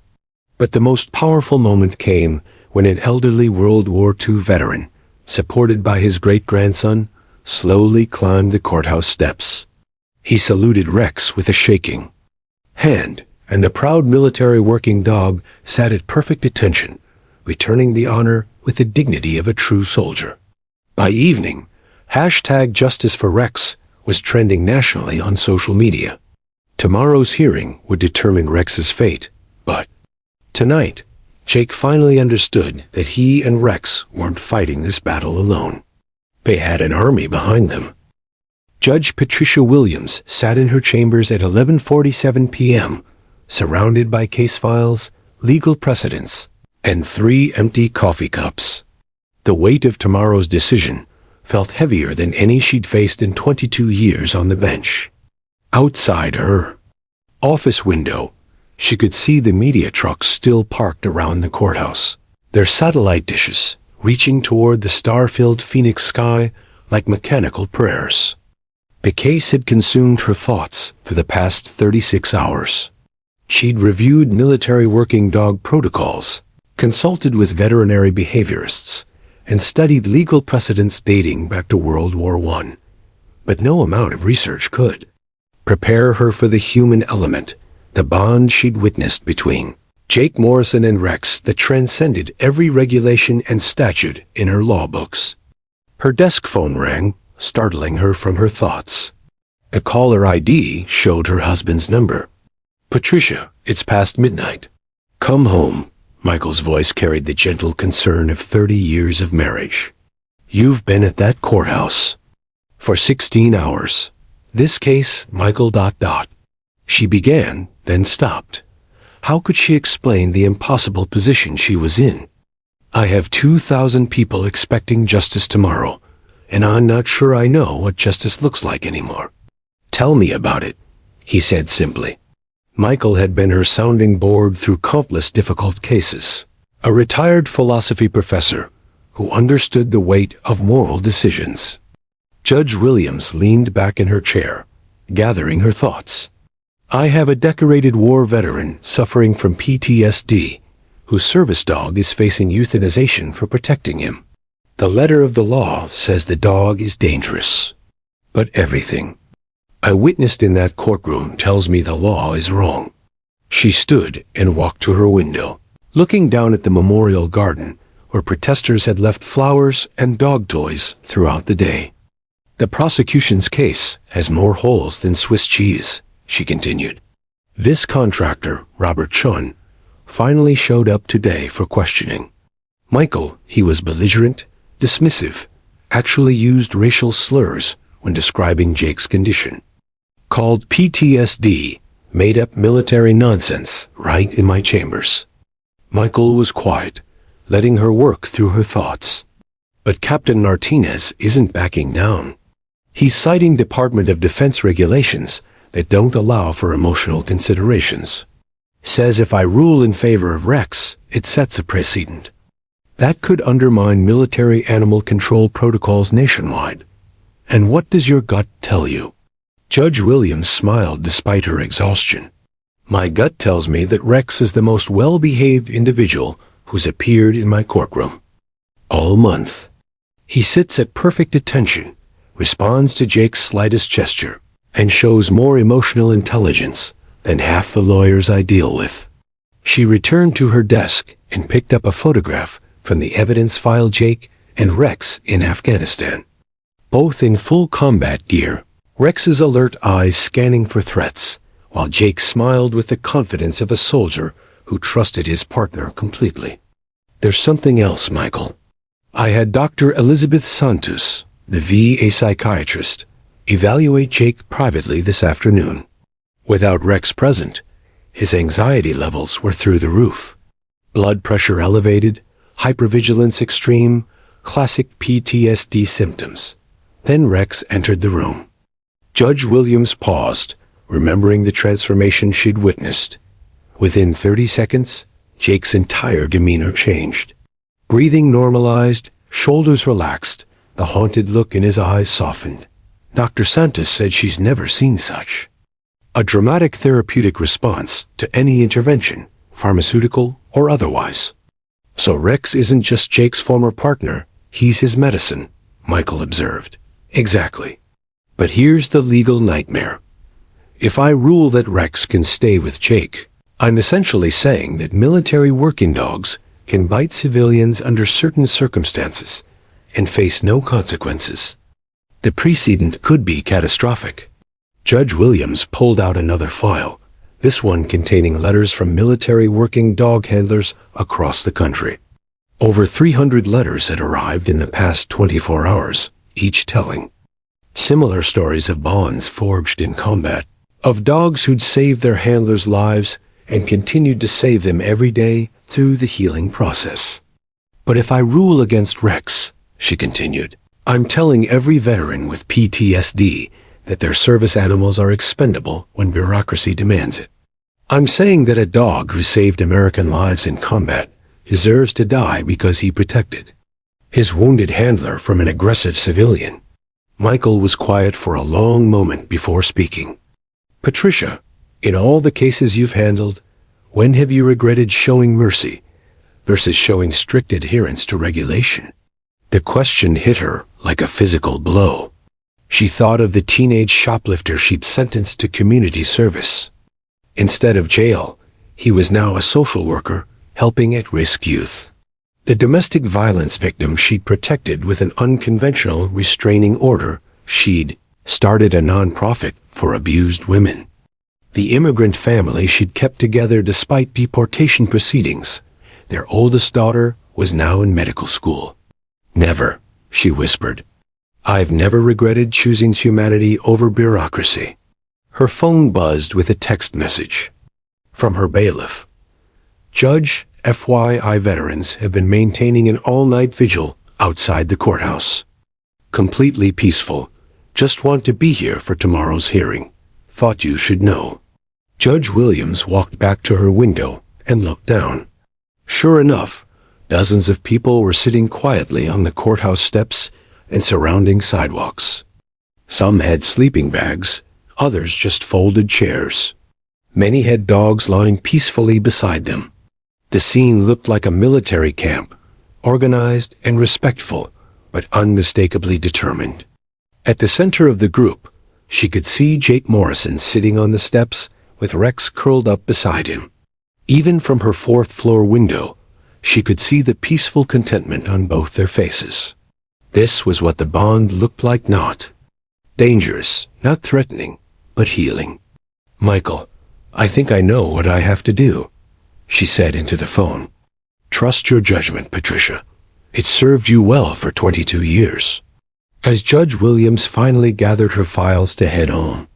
But the most powerful moment came when an elderly World War II veteran, supported by his great-grandson, slowly climbed the courthouse steps. He saluted Rex with a shaking hand, and the proud military working dog sat at perfect attention, returning the honor with the dignity of a true soldier. By evening, #JusticeForRex was trending nationally on social media. Tomorrow's hearing would determine Rex's fate, but tonight, Jake finally understood that he and Rex weren't fighting this battle alone. They had an army behind them. Judge Patricia Williams sat in her chambers at 11:47 p.m., surrounded by case files, legal precedents, and 3 empty coffee cups. The weight of tomorrow's decision felt heavier than any she'd faced in 22 years on the bench. Outside her office window, she could see the media trucks still parked around the courthouse, their satellite dishes reaching toward the star-filled Phoenix sky like mechanical prayers. The case had consumed her thoughts for the past 36 hours. She'd reviewed military working dog protocols, consulted with veterinary behaviorists, and studied legal precedents dating back to World War I. But no amount of research could prepare her for the human element, the bond she'd witnessed between Jake Morrison and Rex that transcended every regulation and statute in her law books. Her desk phone rang, startling her from her thoughts. A caller ID showed her husband's number. "Patricia, it's past midnight. Come home." Michael's voice carried the gentle concern of 30 years of marriage. "You've been at that courthouse for 16 hours. This case, Michael... She began, then stopped. How could she explain the impossible position she was in? "I have 2,000 people expecting justice tomorrow, and I'm not sure I know what justice looks like anymore." "Tell me about it," he said simply. Michael had been her sounding board through countless difficult cases. A retired philosophy professor who understood the weight of moral decisions. Judge Williams leaned back in her chair, gathering her thoughts. I have a decorated war veteran suffering from PTSD, whose service dog is facing euthanization for protecting him. The letter of the law says the dog is dangerous. But everything I witnessed in that courtroom tells me the law is wrong. She stood and walked to her window, looking down at the memorial garden where protesters had left flowers and dog toys throughout the day. The prosecution's case has more holes than Swiss cheese, she continued. This contractor, Robert Chun, finally showed up today for questioning. Michael, he was belligerent, dismissive, actually used racial slurs when describing Jake's condition. Called PTSD, made-up military nonsense, right in my chambers. Michael was quiet, letting her work through her thoughts. But Captain Martinez isn't backing down. He's citing Department of Defense regulations that don't allow for emotional considerations. Says if I rule in favor of Rex, it sets a precedent. That could undermine military animal control protocols nationwide. And what does your gut tell you? Judge Williams smiled despite her exhaustion. My gut tells me that Rex is the most well-behaved individual who's appeared in my courtroom all month. He sits at perfect attention, responds to Jake's slightest gesture, and shows more emotional intelligence than half the lawyers I deal with. She returned to her desk and picked up a photograph from the evidence file. Jake and Rex in Afghanistan, both in full combat gear. Rex's alert eyes scanning for threats, while Jake smiled with the confidence of a soldier who trusted his partner completely. There's something else, Michael. I had Dr. Elizabeth Santos, the VA psychiatrist, evaluate Jake privately this afternoon. Without Rex present, his anxiety levels were through the roof. Blood pressure elevated, hypervigilance extreme, classic PTSD symptoms. Then Rex entered the room. Judge Williams paused, remembering the transformation she'd witnessed. Within 30 seconds, Jake's entire demeanor changed. Breathing normalized, shoulders relaxed, the haunted look in his eyes softened. Dr. Santos said she's never seen such. A dramatic therapeutic response to any intervention, pharmaceutical or otherwise. So Rex isn't just Jake's former partner, he's his medicine, Michael observed. Exactly. But here's the legal nightmare. If I rule that Rex can stay with Jake, I'm essentially saying that military working dogs can bite civilians under certain circumstances and face no consequences. The precedent could be catastrophic. Judge Williams pulled out another file, this one containing letters from military working dog handlers across the country. Over 300 letters had arrived in the past 24 hours, each telling similar stories of bonds forged in combat, of dogs who'd saved their handlers' lives and continued to save them every day through the healing process. But if I rule against Rex, she continued, I'm telling every veteran with PTSD that their service animals are expendable when bureaucracy demands it. I'm saying that a dog who saved American lives in combat deserves to die because he protected his wounded handler from an aggressive civilian. Michael was quiet for a long moment before speaking. Patricia, in all the cases you've handled, when have you regretted showing mercy versus showing strict adherence to regulation? The question hit her like a physical blow. She thought of the teenage shoplifter she'd sentenced to community service. Instead of jail, he was now a social worker helping at-risk youth. The domestic violence victim she'd protected with an unconventional restraining order. She'd started a nonprofit for abused women. The immigrant family she'd kept together despite deportation proceedings. Their oldest daughter was now in medical school. Never, she whispered. I've never regretted choosing humanity over bureaucracy. Her phone buzzed with a text message from her bailiff. Judge, FYI, veterans have been maintaining an all-night vigil outside the courthouse. Completely peaceful. Just want to be here for tomorrow's hearing. Thought you should know. Judge Williams walked back to her window and looked down. Sure enough, dozens of people were sitting quietly on the courthouse steps and surrounding sidewalks. Some had sleeping bags, others just folded chairs. Many had dogs lying peacefully beside them. The scene looked like a military camp, organized and respectful, but unmistakably determined. At the center of the group, she could see Jake Morrison sitting on the steps with Rex curled up beside him. Even from her fourth-floor window, she could see the peaceful contentment on both their faces. This was what the bond looked like, not dangerous, not threatening, but healing. "Michael, I think I know what I have to do," she said into the phone. "Trust your judgment, Patricia. It served you well for 22 years. As Judge Williams finally gathered her files to head home,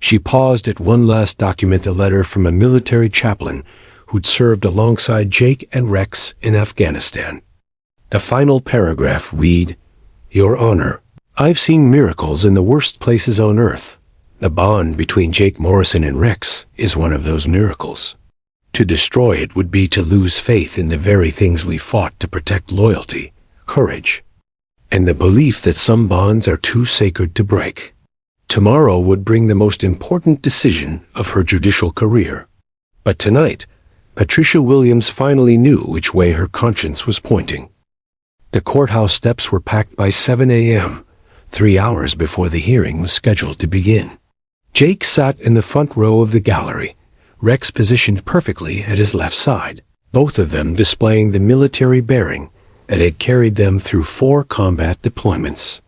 she paused at one last document, a letter from a military chaplain who'd served alongside Jake and Rex in Afghanistan. The final paragraph read, "Your Honor, I've seen miracles in the worst places on earth. The bond between Jake Morrison and Rex is one of those miracles. To destroy it would be to lose faith in the very things we fought to protect: loyalty, courage, and the belief that some bonds are too sacred to break. Tomorrow would bring the most important decision of her judicial career. But tonight, Patricia Williams finally knew which way her conscience was pointing." The courthouse steps were packed by 7 a.m., 3 hours before the hearing was scheduled to begin. Jake sat in the front row of the gallery, Rex positioned perfectly at his left side, both of them displaying the military bearing that had carried them through 4 combat deployments.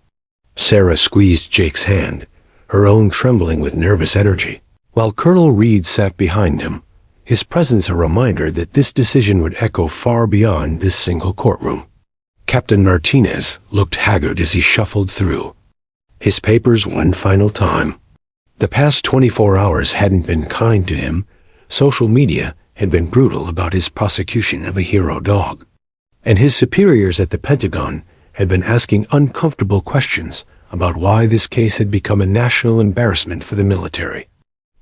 Sarah squeezed Jake's hand, her own trembling with nervous energy, while Colonel Reed sat behind them, his presence a reminder that this decision would echo far beyond this single courtroom. Captain Martinez looked haggard as he shuffled through his papers one final time. The past 24 hours hadn't been kind to him. Social media had been brutal about his prosecution of a hero dog, and his superiors at the Pentagon had been asking uncomfortable questions about why this case had become a national embarrassment for the military.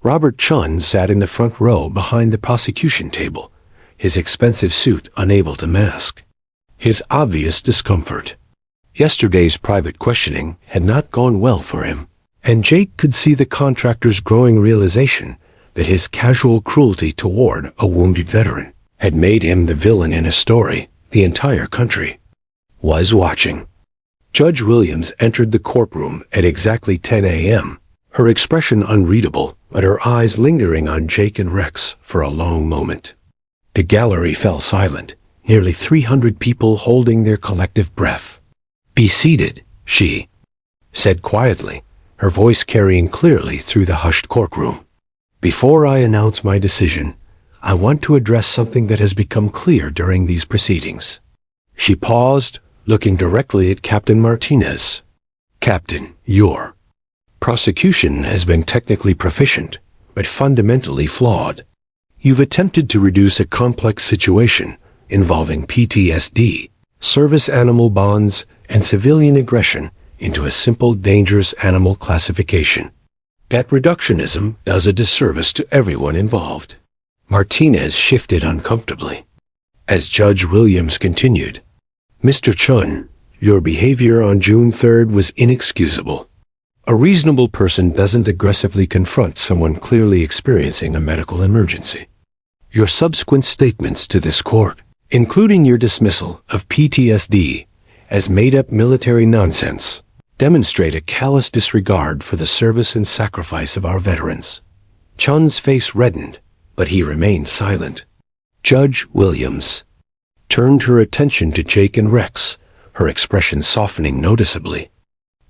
Robert Chun sat in the front row behind the prosecution table, his expensive suit unable to mask his obvious discomfort. Yesterday's private questioning had not gone well for him, and Jake could see the contractor's growing realization that his casual cruelty toward a wounded veteran had made him the villain in a story the entire country was watching. Judge Williams entered the courtroom at exactly 10 a.m., her expression unreadable, but her eyes lingering on Jake and Rex for a long moment. The gallery fell silent, nearly 300 people holding their collective breath. "Be seated," she said quietly, her voice carrying clearly through the hushed courtroom. "Before I announce my decision, I want to address something that has become clear during these proceedings." She paused, looking directly at Captain Martinez. "Captain, your prosecution has been technically proficient, but fundamentally flawed. You've attempted to reduce a complex situation involving PTSD, service animal bonds, and civilian aggression into a simple dangerous animal classification. That reductionism does a disservice to everyone involved." Martinez shifted uncomfortably as Judge Williams continued, "Mr. Chun, your behavior on June 3rd was inexcusable. A reasonable person doesn't aggressively confront someone clearly experiencing a medical emergency. Your subsequent statements to this court, including your dismissal of PTSD as made-up military nonsense, demonstrate a callous disregard for the service and sacrifice of our veterans." Chun's face reddened, but he remained silent. Judge Williams turned her attention to Jake and Rex, her expression softening noticeably.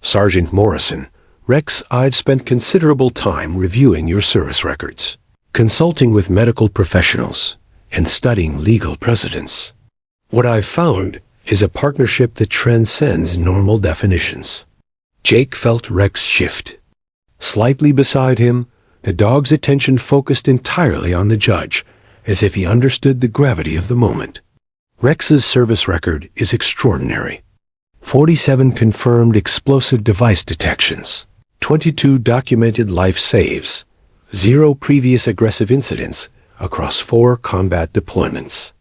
"Sergeant Morrison, Rex, I've spent considerable time reviewing your service records, consulting with medical professionals, and studying legal precedents. What I've found is a partnership that transcends normal definitions." Jake felt Rex shift. Slightly beside him, the dog's attention focused entirely on the judge, as if he understood the gravity of the moment. "Rex's service record is extraordinary. 47 confirmed explosive device detections, 22 documented life saves, 0 previous aggressive incidents across 4 combat deployments.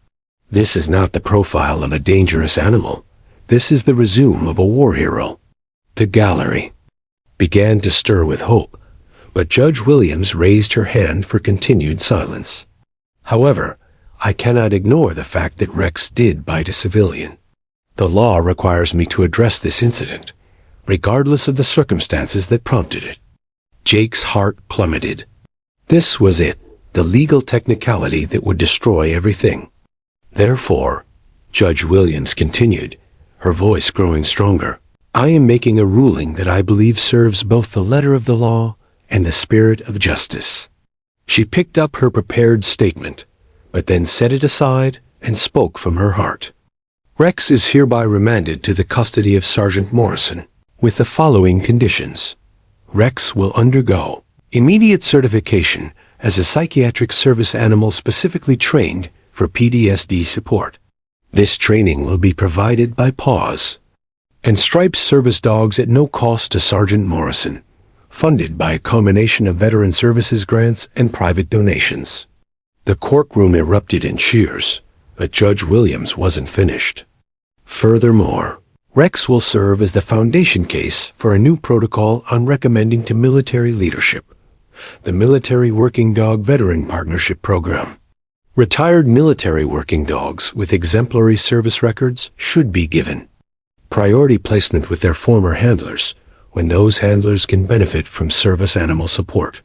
This is not the profile of a dangerous animal. This is the resume of a war hero." The gallery began to stir with hope, But Judge Williams raised her hand for continued silence. However, I cannot ignore the fact that Rex did bite a civilian. The law requires me to address this incident, regardless of the circumstances that prompted it. Jake's heart plummeted. This was it, the legal technicality that would destroy everything. Therefore, Judge Williams continued, her voice growing stronger, I am making a ruling that I believe serves both the letter of the law and the spirit of justice. She picked up her prepared statement, but then set it aside and spoke from her heart. Rex is hereby remanded to the custody of Sergeant Morrison, with the following conditions. Rex will undergo immediate certification as a psychiatric service animal specifically trained for PTSD support. This training will be provided by PAWS and Stripes service dogs at no cost to Sergeant Morrison, funded by a combination of veteran services grants and private donations. The courtroom erupted in cheers, but Judge Williams wasn't finished. Furthermore, Rex will serve as the foundation case for a new protocol on recommending to military leadership, the Military Working Dog Veteran Partnership Program. Retired military working dogs with exemplary service records should be given priority placement with their former handlers when those handlers can benefit from service animal support.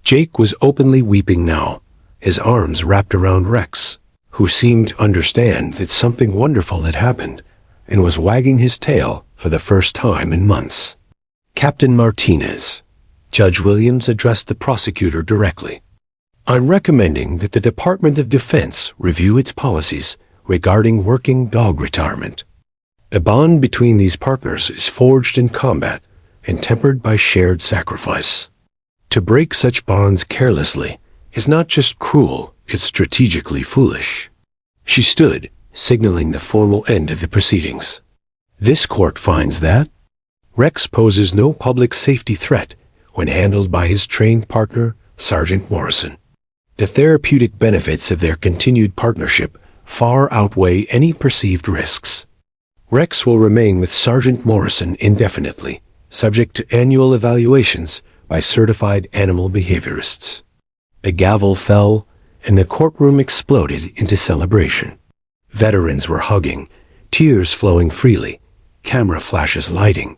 Jake was openly weeping now, his arms wrapped around Rex, who seemed to understand that something wonderful had happened and was wagging his tail for the first time in months. Captain Martinez, Judge Williams addressed the prosecutor directly. I'm recommending that the Department of Defense review its policies regarding working dog retirement. A bond between these partners is forged in combat and tempered by shared sacrifice. To break such bonds carelessly is not just cruel, it's strategically foolish. She stood, signaling the formal end of the proceedings. This court finds that Rex poses no public safety threat when handled by his trained partner, Sergeant Morrison. The therapeutic benefits of their continued partnership far outweigh any perceived risks. Rex will remain with Sergeant Morrison indefinitely, subject to annual evaluations by certified animal behaviorists. A gavel fell, and the courtroom exploded into celebration. Veterans were hugging, tears flowing freely, camera flashes lighting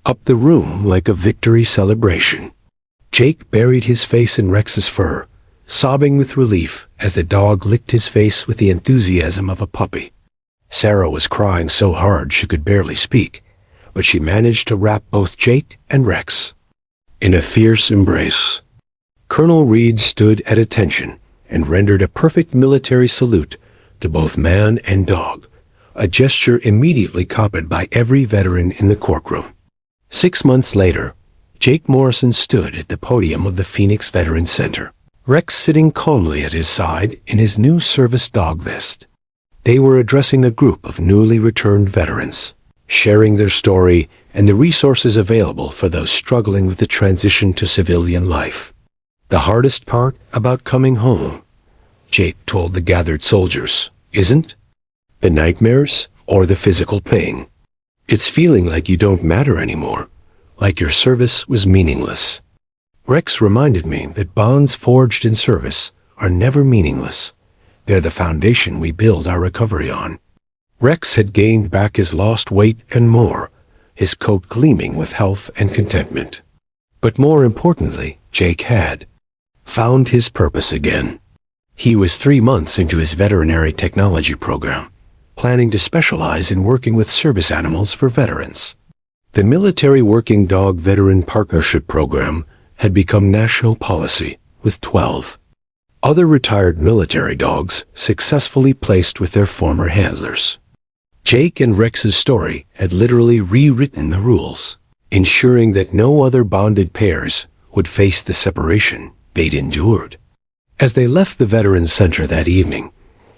up the room like a victory celebration. Jake buried his face in Rex's fur, sobbing with relief as the dog licked his face with the enthusiasm of a puppy. Sarah was crying so hard she could barely speak, but she managed to wrap both Jake and Rex in a fierce embrace. Colonel Reed stood at attention and rendered a perfect military salute to both man and dog, a gesture immediately copied by every veteran in the courtroom. 6 months later, Jake Morrison stood at the podium of the Phoenix Veterans Center, Rex sitting calmly at his side in his new service dog vest. They were addressing a group of newly returned veterans, sharing their story and the resources available for those struggling with the transition to civilian life. The hardest part about coming home, Jake told the gathered soldiers, isn't the nightmares or the physical pain. It's feeling like you don't matter anymore, like your service was meaningless. Rex reminded me that bonds forged in service are never meaningless. They're the foundation we build our recovery on. Rex had gained back his lost weight and more, his coat gleaming with health and contentment. But more importantly, Jake had found his purpose again. He was 3 months into his veterinary technology program, planning to specialize in working with service animals for veterans. The Military Working Dog Veteran Partnership Program had become national policy, with 12 other retired military dogs successfully placed with their former handlers. Jake and Rex's story had literally rewritten the rules, ensuring that no other bonded pairs would face the separation they'd endured. As they left the Veterans Center that evening,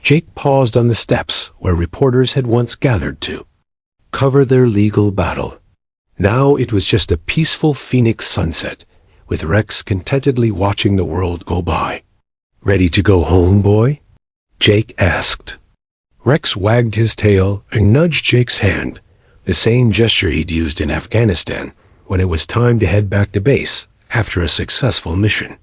Jake paused on the steps where reporters had once gathered to cover their legal battle. Now it was just a peaceful Phoenix sunset, with Rex contentedly watching the world go by. Ready to go home, boy? Jake asked. Rex wagged his tail and nudged Jake's hand, the same gesture he'd used in Afghanistan when it was time to head back to base after a successful mission.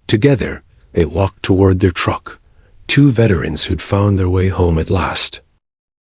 Together, they walked toward their truck, two veterans who'd found their way home at last.